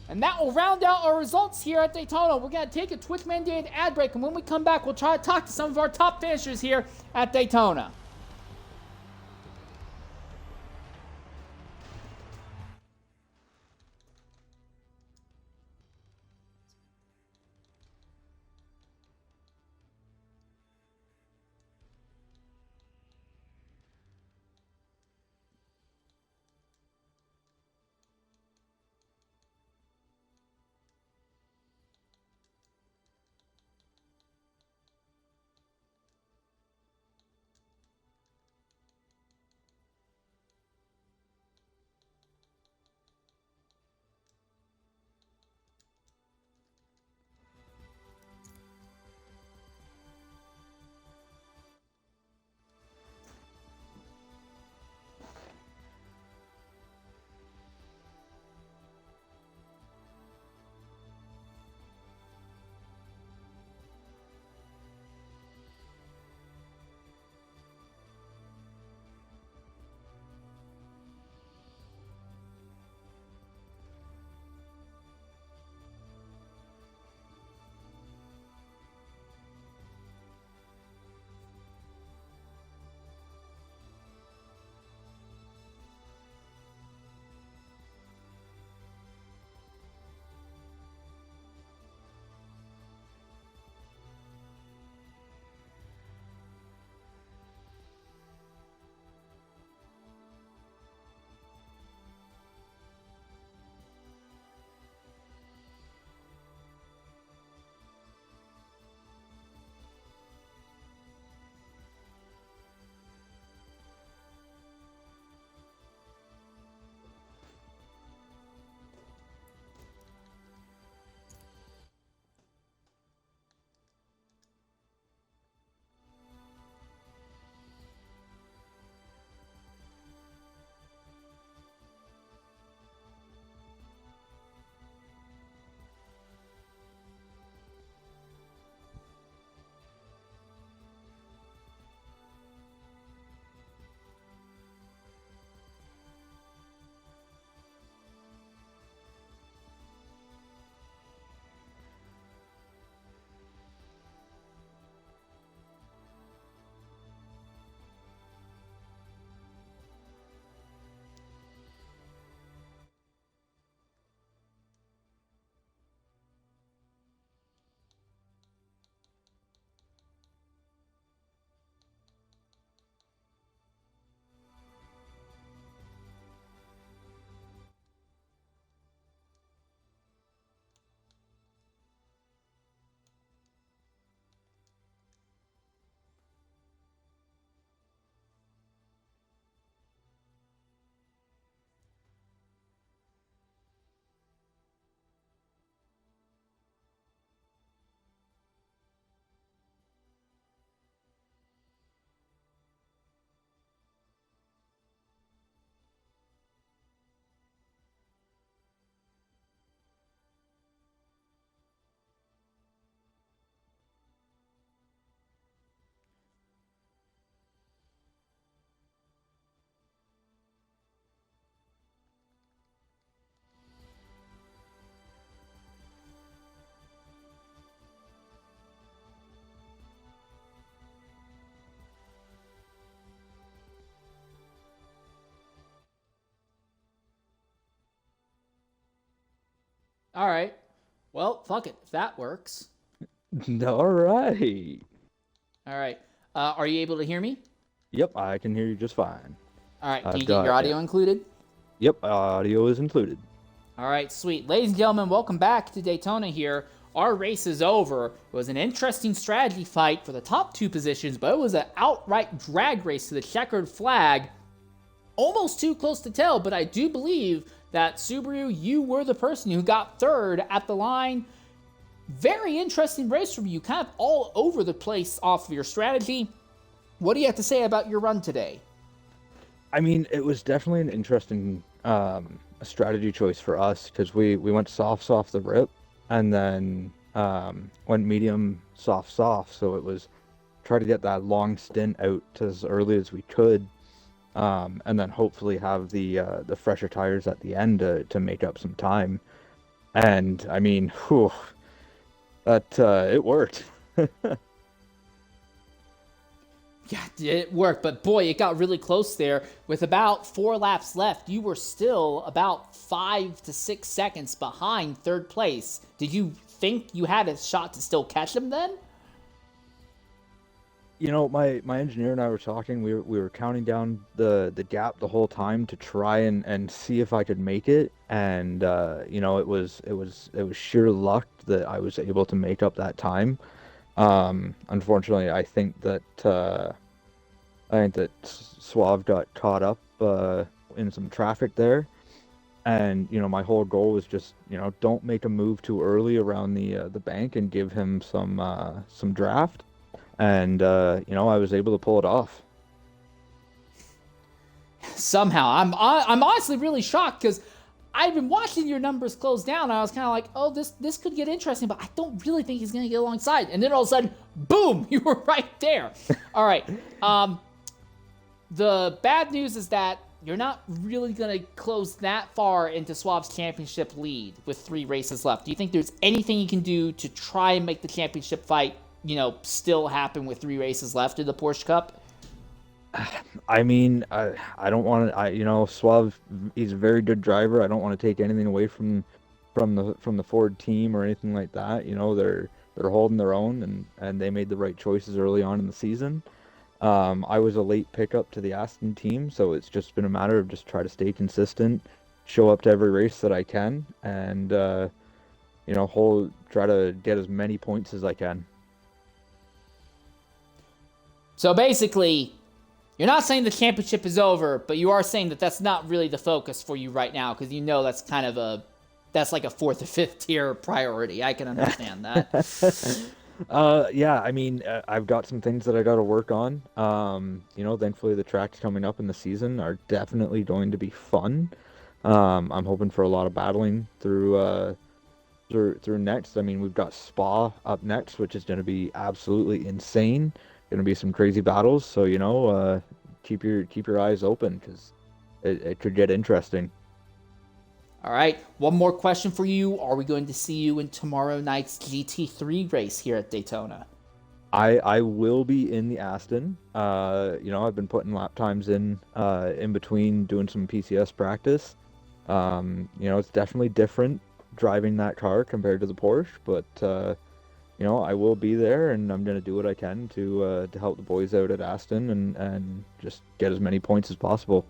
And that will round out our results here at Daytona. We're going to take a Twitch-mandated ad break, and when we come back, we'll try to talk to some of our top finishers here at Daytona. All right. Well, fuck it. If that works. All right. All right. Are you able to hear me? Yep, I can hear you just fine. All right. Can I've you get your got, yeah. audio included? Yep, audio is included. All right, sweet. Ladies and gentlemen, welcome back to Daytona here. Our race is over. It was an interesting strategy fight for the top two positions, but it was an outright drag race to the checkered flag. Almost too close to tell, but I do believe that Subaru, you were the person who got third at the line. Very interesting race from you, kind of all over the place off of your strategy. What do you have to say about your run today? I mean, it was definitely an interesting strategy choice for us because we went softs off the rip and then went medium soft. So it was try to get that long stint out as early as we could, and then hopefully have the fresher tires at the end to make up some time. And I mean, whew, that it worked. Yeah, it worked, but boy, it got really close there. With about 4 laps left, you were still about 5 to 6 seconds behind third place. Did you think you had a shot to still catch him then? You know, my engineer and I were talking. We were counting down the gap the whole time to try and see if I could make it. And you know, it was sheer luck that I was able to make up that time. Unfortunately, I think that Suave got caught up in some traffic there, and you know, my whole goal was just, you know, don't make a move too early around the bank and give him some draft, and you know, I was able to pull it off. Somehow, I'm honestly really shocked because I've been watching your numbers close down. And I was kind of like, oh, this could get interesting, but I don't really think he's gonna get alongside. And then all of a sudden, boom, you were right there. All right. The bad news is that you're not really going to close that far into Suave's championship lead with 3 races left. Do you think there's anything you can do to try and make the championship fight, you know, still happen with 3 races left in the Porsche Cup? I mean, I don't want to. You know, Suave, he's a very good driver. I don't want to take anything away from the Ford team or anything like that. You know, they're holding their own, and they made the right choices early on in the season. I was a late pickup to the Aston team, so it's just been a matter of just try to stay consistent, show up to every race that I can, and you know, try to get as many points as I can. So basically, you're not saying the championship is over, but you are saying that that's not really the focus for you right now because you know that's kind of that's like a 4th or 5th tier priority. I can understand that. Yeah, I mean, I've got some things that I got to work on. You know, thankfully the tracks coming up in the season are definitely going to be fun. I'm hoping for a lot of battling through next. I mean, we've got Spa up next, which is going to be absolutely insane. Going to be some crazy battles. So, you know, keep your eyes open because it could get interesting. All right, one more question for you. Are we going to see you in tomorrow night's GT3 race here at Daytona? I will be in the Aston. You know, I've been putting lap times in between doing some PCS practice. You know, it's definitely different driving that car compared to the Porsche, but you know, I will be there, and I'm gonna do what I can to help the boys out at Aston and just get as many points as possible.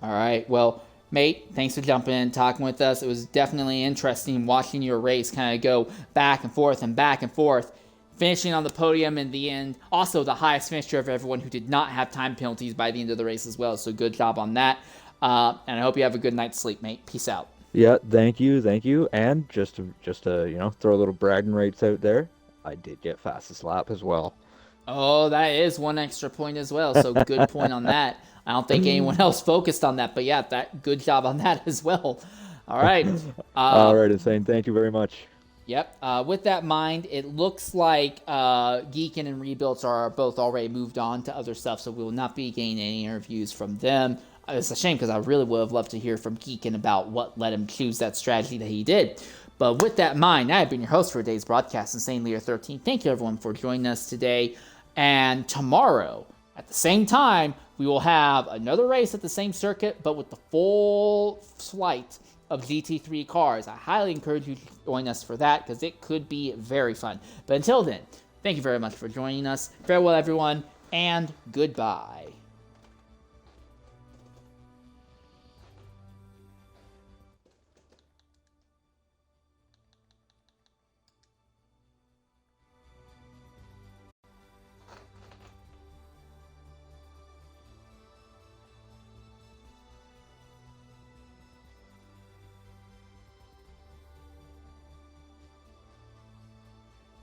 All right, well, mate, thanks for jumping in and talking with us. It was definitely interesting watching your race kind of go back and forth and back and forth, finishing on the podium in the end. Also, the highest finisher of everyone who did not have time penalties by the end of the race as well, so good job on that. And I hope you have a good night's sleep, mate. Peace out. Yeah, thank you. And just to you know, throw a little bragging rights out there, I did get fastest lap as well. Oh, that is one extra point as well, so good point on that. I don't think anyone else focused on that, but yeah, that good job on that as well. All right. All right, insane. Thank you very much. Yep. With that in mind, it looks like Geekin and Rebuilds are both already moved on to other stuff, so we will not be getting any interviews from them. It's a shame because I really would have loved to hear from Geekin about what led him choose that strategy that he did. But with that in mind, I have been your host for today's broadcast, Insane Leader 13. Thank you, everyone, for joining us today. And tomorrow, at the same time, we will have another race at the same circuit, but with the full flight of GT3 cars. I highly encourage you to join us for that because it could be very fun. But until then, thank you very much for joining us. Farewell, everyone, and goodbye.